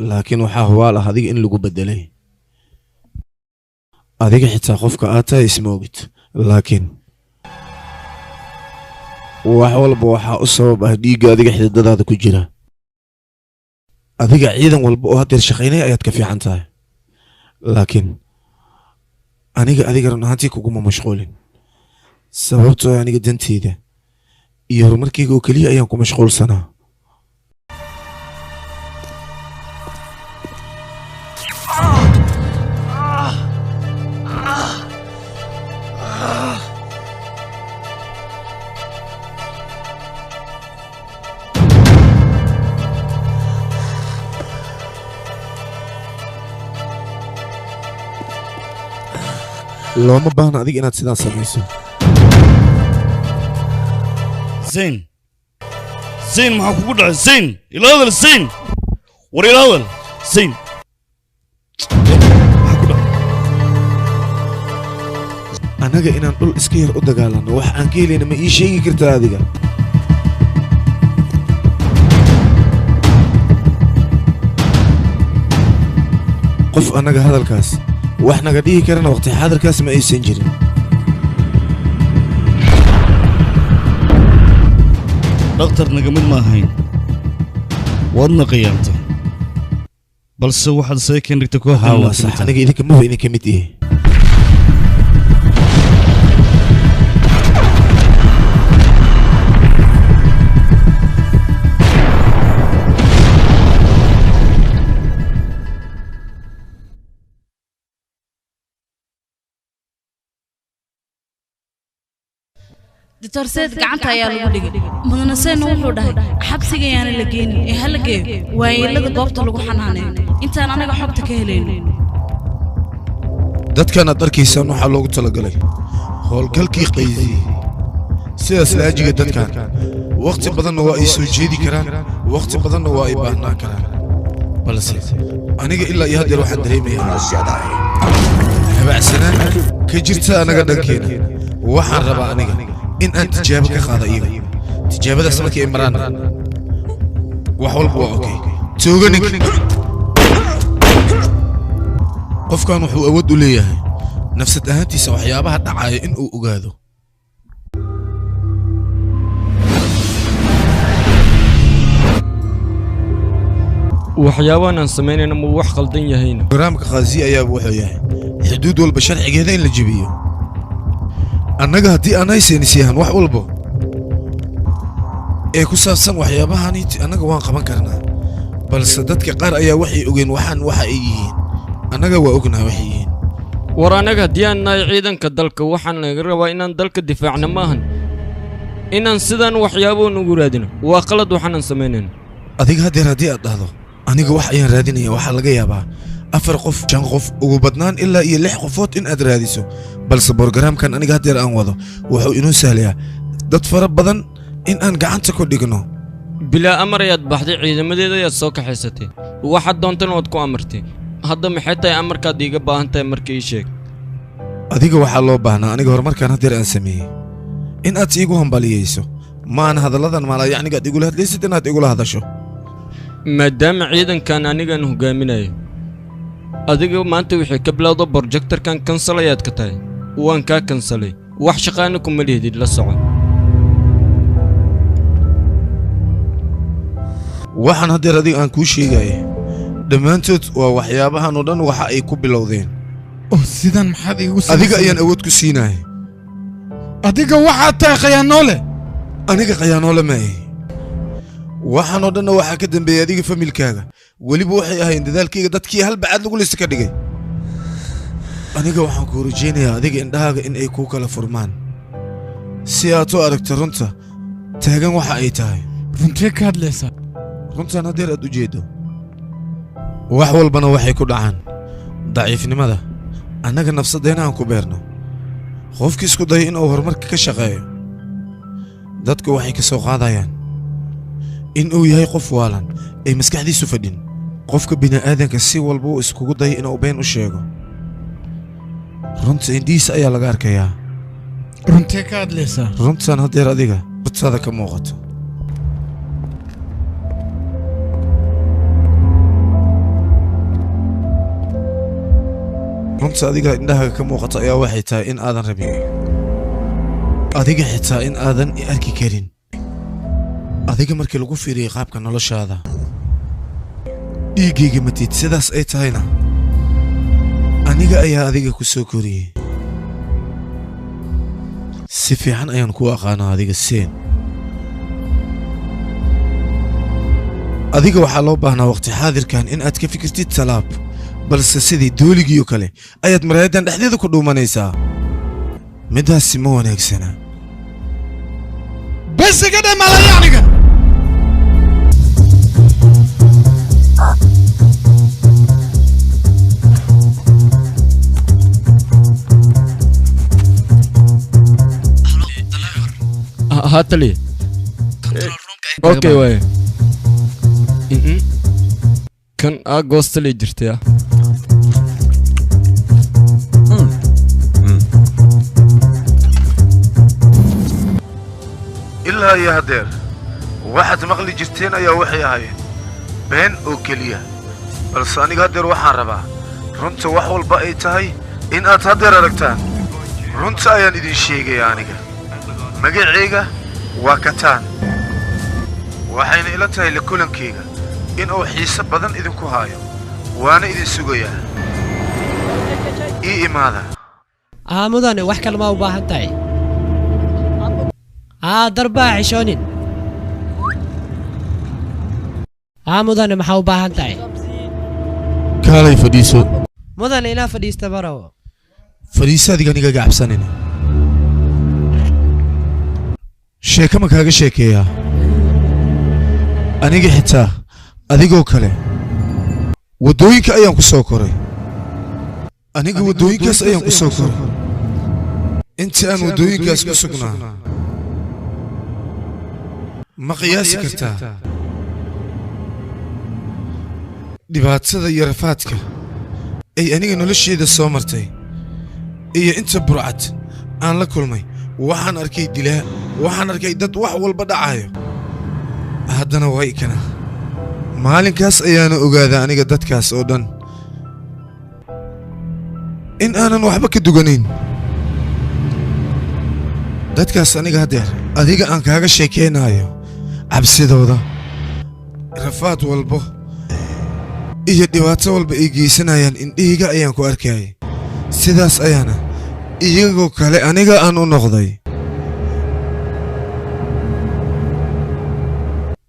laakiin waxaa hubaal ah adiga in lagu bedelay adiga xitaa qofka aad tahay isma ogid laakiin wax walba waxaa u sabab ah dhiigga adiga xididadaada ku jira adiga ciidan walba oo haddeer shaqaynaya ayaad ka fiican tahay laakiin aniga run ahaantii kuguma mashquulin sababtoo aniga danteyda iyo horumarkayga oo keliya ayaan ku mashquulsanaa looma baahna adiga inaad sidaas samayso زين زين maxaa kugu dhacay زين ila hadal زين war ila hadal زين anaga inaan dhul iska yar u dagaalano wax aan ka helayna ma ii sheegi kartaa adiga qof annaga hadalkaas wax naga dhihi karana waqti xaadirkaas ma aysan jirin dhakhtar naga mid ma ahayn waadna qiyaamta balse waxaad isaga keen dhigta kooxda waa sax aniga idinka maba idinka mid ihi دكتور سيد قعنت يا لودي مدن سين wuxuu dhahay xabsiga yaana la geenin ee hal geeyo waayilada goobta lagu xanaanay intaan anaga xogta ka helayno dadkan aad arkaysan waxa loogu talagalay howlgalkii qaydi sidaas laajiga dadkan waqti badan waa ay soo jeedi karaan waqti badan waa ay baahnaan karaan balse aniga ilaa iyo hadda waxaan dareemayaa habacsanaan ka jirta anaga dhankeena waxaan rabaa aniga in aan tijaabo ka qaado iyaga tijaabadaas markii ay maraan wax walba waa okay tooganig qofkan wuxuu awood u leeyahay nafsad ahaantiisa waxyaabaha dhacaya in uu ogaado waxyaabahan aan samaynayna ma wax qaldan yahayna barnaamijka qaasi ayaa wuxuu yahay xuduud walba sharcigeeda in la jabiyo annaga haddii aan haysanis yahan wax walba ee ku saabsan waxyaabahan annaga waan qaban karnaa balse dadka qaar ayaa waxay ogeen waxaan waxa ay yihiin annaga waa ognahay waxay yihiin war anaga haddii aan nahay ciidanka dalka waxaan laga rabaa inaan dalka difaacna maahan inaan sidaan waxyaabo nugu raadino waa qalad waxaan samaynayna adiga haddeer haddii aad dhahdo aniga wax ayaan raadinaya waxaa laga yaabaa 4 qof 5 qof ugu badnaan ilaa iyo 6 qofood in aad raadiso balse barnaamijkan aniga haddeer aan wado wuxuu inoo sahlayaa dad fara badan in aan gacanta ku dhigno bilaa amar ayaad baxday ciidamadeeda ayaad soo kaxaysatay waxaad doontana waad ku amartay hadda maxay tahay amarkaad iiga baahan tahay markii ii sheeg adiga waxaa loo baahnaa aniga horumarkan haddeer aan sameeyey in aad iigu hambaliyeyso maana hadalladan maalayacniga aad igula hadlaysid inaad igula hadasho maadaama ciidankan anigaan hogaaminayo adiga maanta wixii ka bilowda projectorkan kansal ayaad ka tahay waan kaa kansalay wax shaqaana kuma lihidid la socon waxaan haddeer adiga aan kuu sheegaya dhammaantood waa waxyaabahan oo dhan waxa ay ku bilowdeen sidan maxaad iigu adiga ayaan awood ku siinahay adiga waxaad tahay khayaanoole aniga khayaanoole maahe waxaan oo dhanna waxaa ka dambeeyay adiga familkaaga weliba waxay ahayn dadaalkayga dadkii hal bacaad lagu lista ka dhigay aniga waxaan kuu rajaynayaa adiga indhahaaga in ay kuu kala furmaan si aad u aragto runta taagan waxa ay tahay runtee ka hadlaysaa runtan haddeer aad u jeeddo wax walbana waxay ku dhacaan daciifnimada annaga nafsadeenna aan ku beerno qofkii isku daya inuu horumarka ka shaqeeyo dadku waxay ka soo qaadayaan in uu yahay qof waalan ay maskaxdiisu fadhin qofka bini'aadanka si walba uu iskugu daya inuu been u sheego runta indhihiisa ayaa laga arkayaa runtee ka hadlaysaa runtan haddeer adiga hortaada ka muuqato runta adiga indhahaaga ka muuqato ayaa waxay tahay in aadan rabin adiga xitaa in aadan i arki karin adiga markii lagu fiiriyey qaabka noloshaada dhiiggayga matid sidaas ay tahayna aniga ayaa adiga ku soo koriyey si fiican ayaan kuu aqaanaa adiga seen adiga waxaa loo baahnaa waqti xaadirkan in aad ka fikirtid talaab balse sidii dooligiioo kale ayaad maraayaddan dhexdeeda ku dhuumanaysaa middaasi ma wanaagsana bes iga dhamaalaya aniga هاتلي اوكي واي كان اغوست لي جرتيا ilaa iyo haddeer waxaad maqli jirteen ayaa waxay ahaayeen been oo keliya balse aniga haddeer waxaan rabaa runta wax walba ay tahay in aad haddeer aragtaan runta ayaan idin sheegayaa aniga magacayga waa kataan waxayna ila tahay la kulankayga in uu xiise badan idinku haayo waana idin sugayaa ii imaada mudane wax kale ma u baahan tahay darbaa xishoonin mudane maxaa u baahan tahay kaalay fadhiiso mudane inaa fadhiista barow fadhiiso adiga aniga gacabsanina sheeko ma kaaga sheekeeyaa aniga xitaa adigoo kale waddooyinka ayaan ku soo koray aniga waddooyinkaas ayaan ku soo koray intii aan waddooyinkaas ku sugnaa ma qiyaasi kartaa dhibaatada iyo rafaadka ay aniga nolosheeda soo martay iyo inta burcad aan la kulmay waxaan arkay dilaa waxaan arkay dad wax walba dhacayo haddana way kana maalinkaas ayaana ogaadaa aniga dadkaas oo dhan in aanan waxba ka duganayn dadkaas aniga haddeer adiga aan kaaga sheekaynaayo cabsidooda rafaad walbo iyo dhibaato walba ay geysanayaan indhahayga ayaan ku arkayay sidaas ayaana iyagoo kale aniga aan u noqday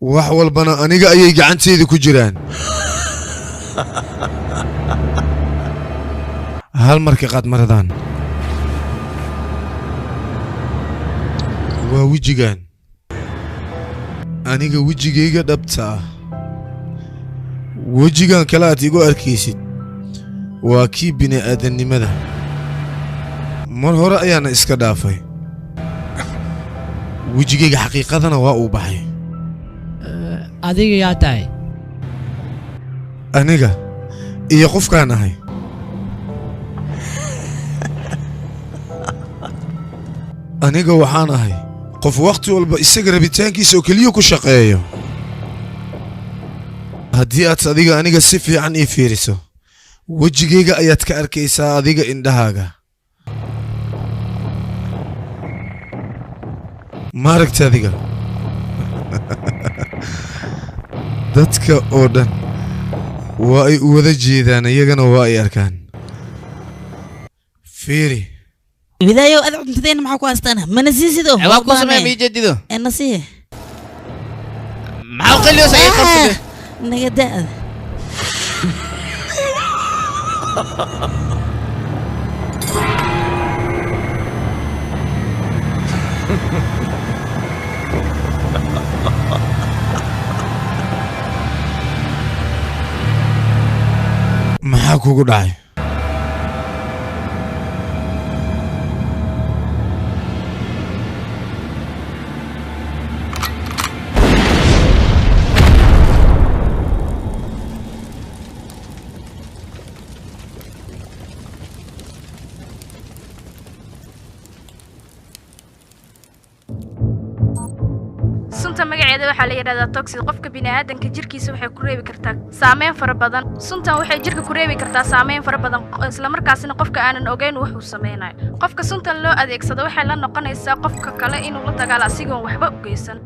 wax walbana aniga ayay gacanteyda ku jiraan hal marka qaad maradaan waa wejigan aniga wejigayga dhabta ah wejigan kale aad igu arkaysid waa kii bini'aadannimada mar hore ayaana iska dhaafay wejigayga xaqiiqadana waa uu baxay adiga yaa tahay aniga iyo qofkaan ahay aniga waxaan ahay qof wakhti walba isaga rabitaankiisa oo keliya ku shaqeeyo haddii aad adiga aniga si fiican ii fiiriso wejigayga ayaad ka arkaysaa adiga indhahaaga ma aragta adiga dadka oo dhan waa ay u wada jeedaan iyagana waa ay arkaan fiiri بداية أدعو تدين معك وأستانا ما نسيسيدو عواكو سمع بيجددو النصيه معاو قليو سعيد قصده نقدأ maxaa kugu dhacay sunta magaceeda waxaa la yiraahdaa toxic qofka bini'aadanka jirkiisa waxay ku reebi kartaa saameyn fara badan suntan waxay jirka ku reebi kartaa saameyn fara badan isla markaasina qofka aanan ogeyn wax uu sameynayo qofka suntan loo adeegsado waxay la noqonaysaa qofka kale inuu la dagaalo asigoon waxba u geysan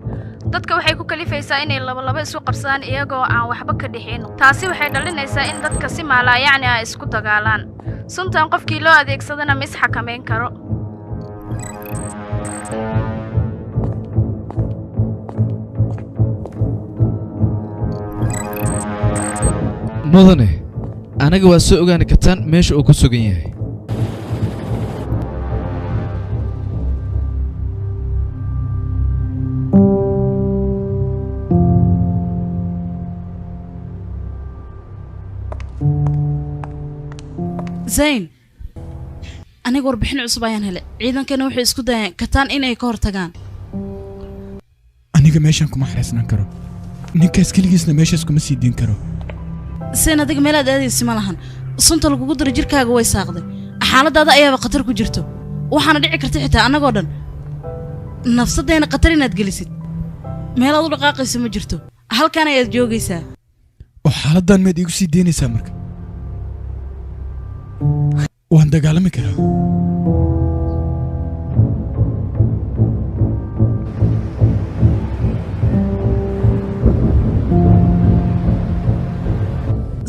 dadka waxay ku kalifaysaa inay laba isu qabsadaan iyagoo aan waxba ka dhixin taasi waxay dhalinaysaa in dadka si maalaayacni ah isku dagaalaan suntan qofkii loo adeegsadana ma is xakameyn karo mudane anaga waa soo ogaani kartaan meesha uu ku sugan yahay zayn aniga warbixin cusub ayaan helay ciidankana waxay isku dayeen kataan inay ka hortagaan aniga meeshan kuma xareysnan karo ninkaas keligiisna meeshaas kuma sii diin karo seen adiga meelaad aadaysi ma lahan sunta lagugu diro jirkaaga way saaqday xaaladaada ayaaba khatar ku jirto waxaana dhici karta xitaa annagoo dhan nafsaddeena khatar inaad gelisid meelaad u dhaqaaqayso ma jirto halkan ayaad joogaysaa oo xaaladdan meed iigu sii deynaysaa marka waan dagaalami karaa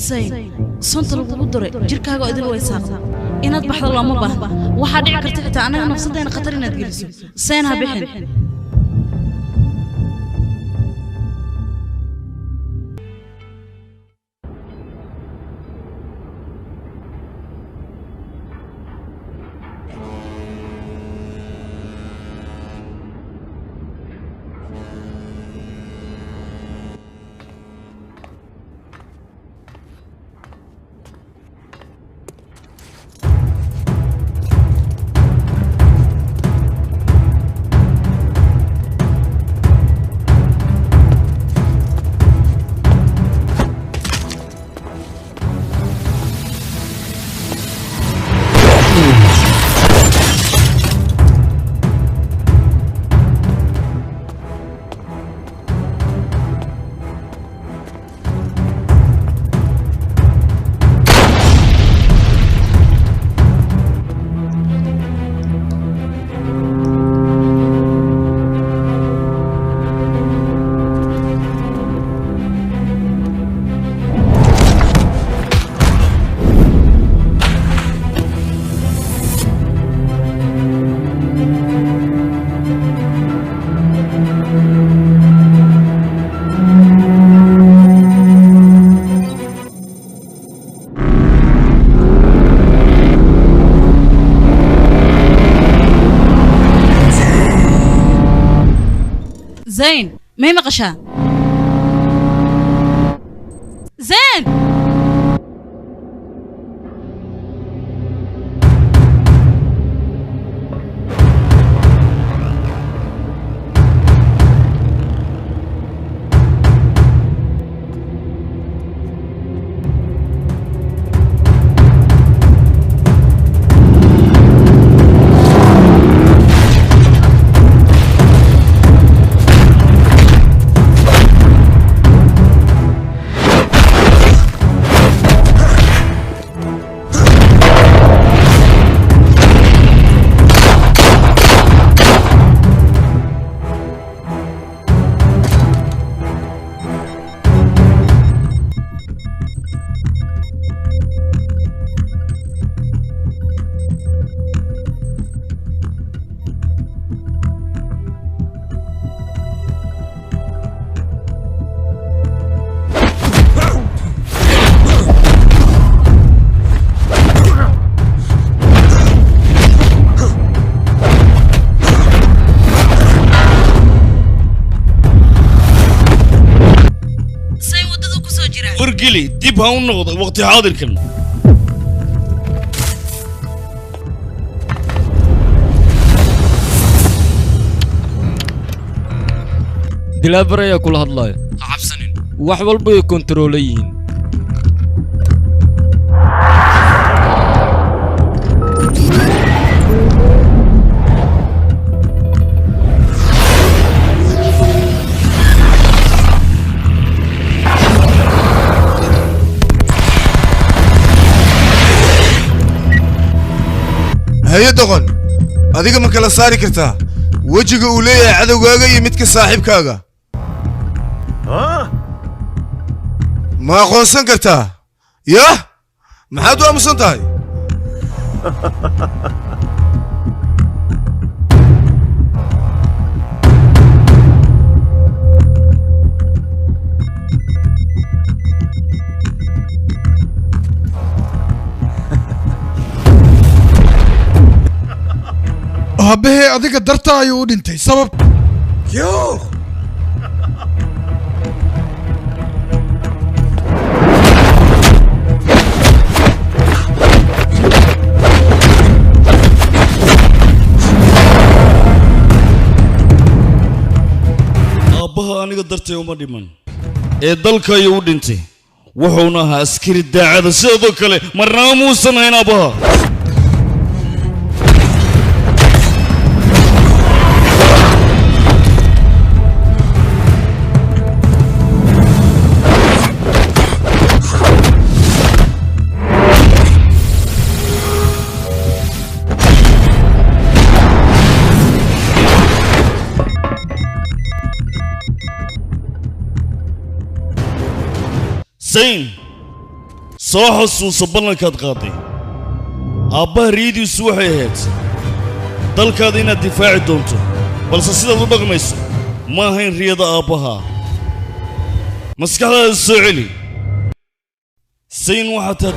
zayn sunta lagugu diray jirkaaga idil way saaqday inaad baxdo looma baahna waxaa dhici karta xitaa annaga nafsaddeena khatar inaad geliso zayn ha bixin زين ما مقشا زين ورقلي ديب هاون نقض وقت حاضر كن kilaabar ayaa kula hadlaya ha cabsanin wax walba ay kontaroole yihiin هيا دقن adiga ma kala saari kartaa wajiga uu leeyahay cadowgaaga iyo midka saaxiibkaaga ma aqoonsan kartaa yah maxaad u aamusan tahay aabbahe adiga darta ayuu u dhintay sabab yo aabbaha aniga dartay uma dhiman ee dalka ayuu u dhintay wuxuuna ahaa askari daacada sidoo kale marnaba muusan hayn aabbaha sayn soo xasuuso ballankaad qaaday aabbaha riyadiisu waxay ahayd dalkaada inaad difaaci doonto balse sidaad u dhaqmayso ma ahayn riyada aabbaha maskaxdaada soo celi sayn waxaa taha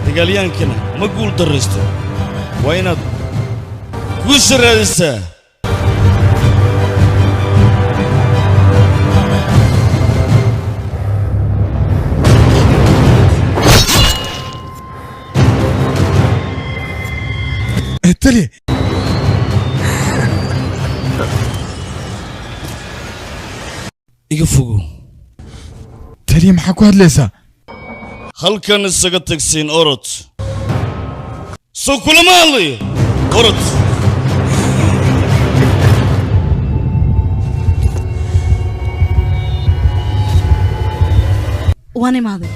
dagaalyahaankana ma guul darraysto waa inaad guusha raadisaa tali iga fogo tali maxaa ku hadlaysaa halkan isaga tagsiin orod soo kulama hadlayo orod waan imaaday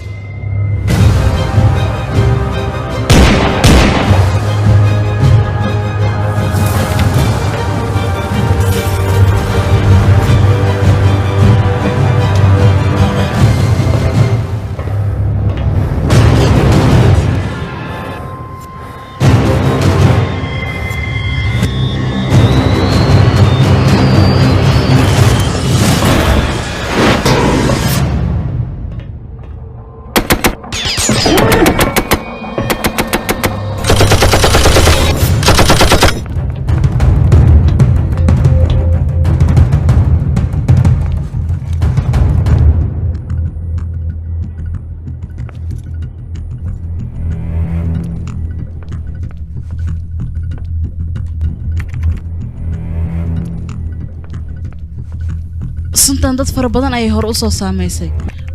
suntan dad fara badan ayay hore u soo saamaysay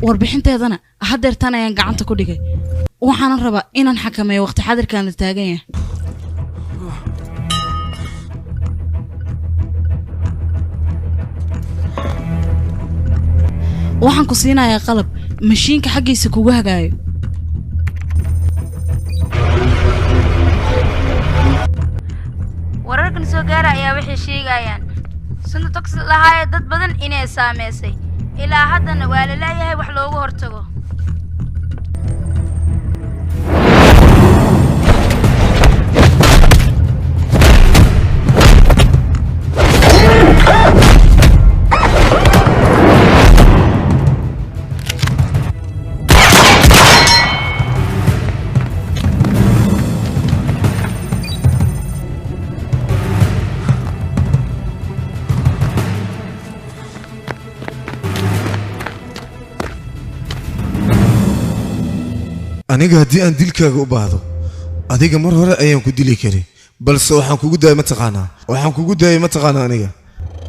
warbixinteedana haddeertan ayaan gacanta ku dhigay waxaan rabaa inaan xakameeyo waqti xadirkan la taagan yahay waxaan ku siinayaa qalab mashiinka xaggiisa kugu hagaayo wararkan soo gaara ayaa waxay sheegayaan sunta toxin lahaaya dad badan inay saameysay ilaa haddana waa la leeyahay wax loogu hortago aniga haddii aan dilkaaga u baahdo adiga mar hore ayaan ku dili karin balse waxaan kugu daayay ma taqaanaa aniga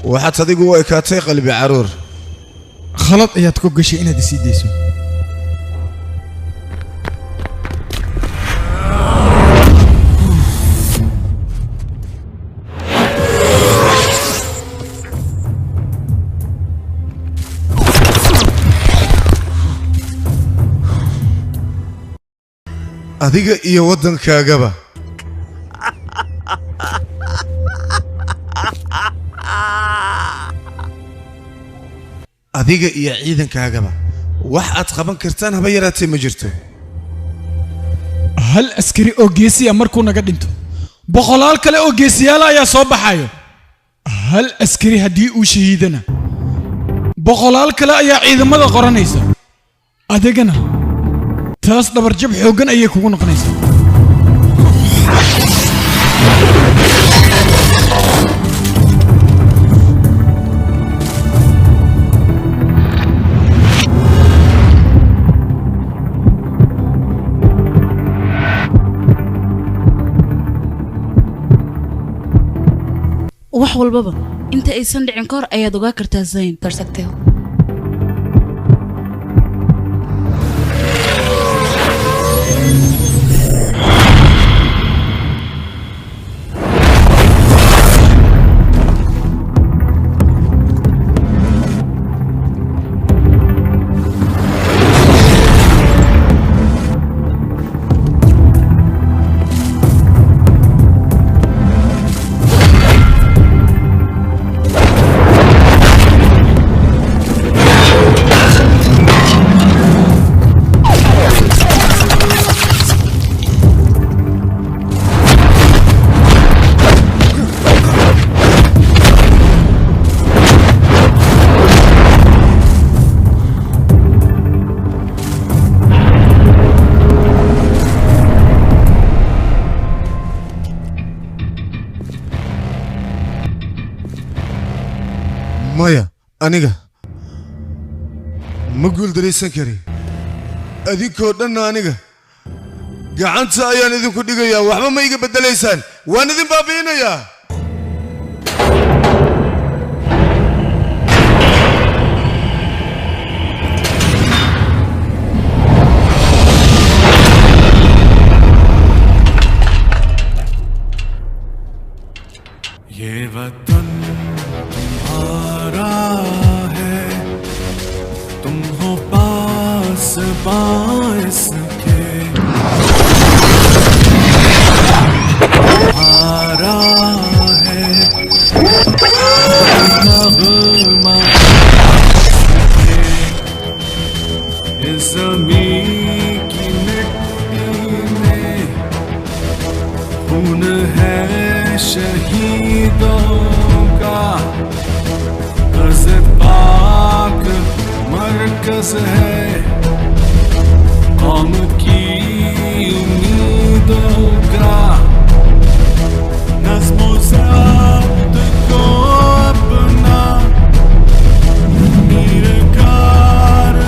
waxaad adigu u ekaatay qalbi caruur khalad ayaad ku gashay inaad isii dayso adiga iyo waddankaagaba adiga iyo ciidankaagaba wax aad qaban kartaan haba yaraatee ma jirto hal askari oo geesiya markuu naga dhinto boqolaal kale oo geesiyaal ayaa soo baxayo hal askari haddii uu shahiidana boqolaal kale ayaa ciidamada qoranaysa adigana taas dhabarjab xooggan ayay kugu noqonaysaa wax walbaba inta aysan dhicin ka hor ayaad ogaa kartaa zayn maya aniga ma guuldaraysan kari adinkoo dhanna aniga gacanta ayaan idinku dhigayaa waxba ma iga beddelaysaan waan idin baabi'inayaa ये वतन तुम्हारा है तुम हो पास बास के तुम्हारा है नगमा इस ज़मीं की मिट्टी में खून है शहीदों का कर्ज पाक मरकज है कौम की उम्मीदों का नज़्म ज़ब्त को अपना मीरकार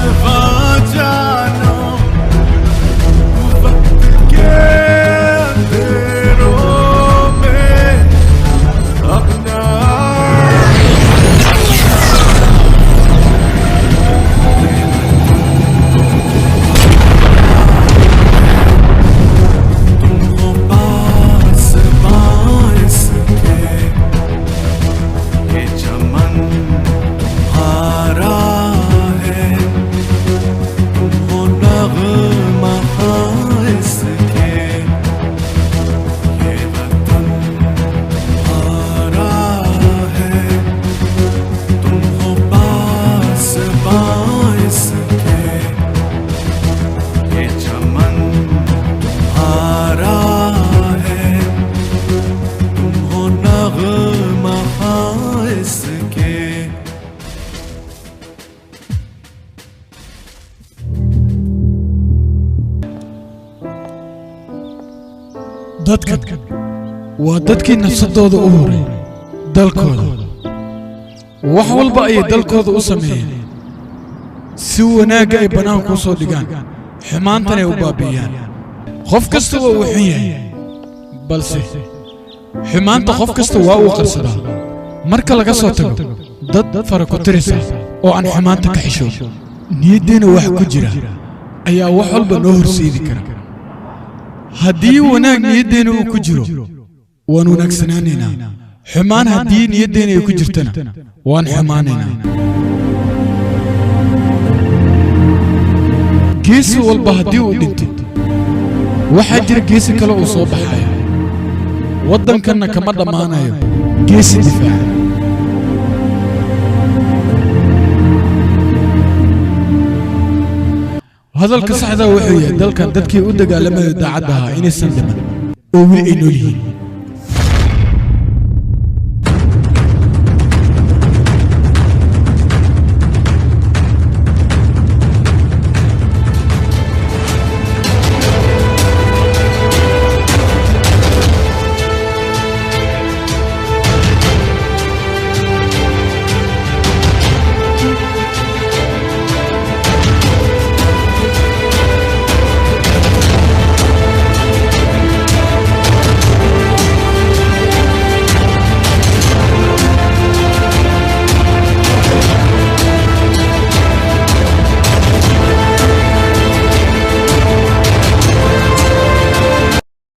जानो वक्त के dadkan waa dadkii nafsadooda u huray dalkooda wax walba ayay dalkooda u sameeyeen si wanaagga ay bannaanka u soo dhigaan xumaantana ay u baabi'iyaan qof kasta waa uu xun yahay balse xumaanta qof kasta waa uu qarsadaa marka laga soo tago dad fara ku tirisa oo aan xumaanta ka xisho niyaddeena wax ku jira ayaa wax walba noo horseedi kara haddii wanaag niyaddeena uu ku jiro waan wanaagsanaanaynaa xumaan haddii niyaddeena ay ku jirtana waan xumaanaynaa geesi walba haddii uu dhintay waxaa jira geesi kale uu soo baxayo waddankanna kama dhammaanayo geesi difaaca hadalka saxda wuxuu yahay dalkan dadkii u dagaalamayo daacadda ahaa inaysan dhiman oo weli ay nool yihiin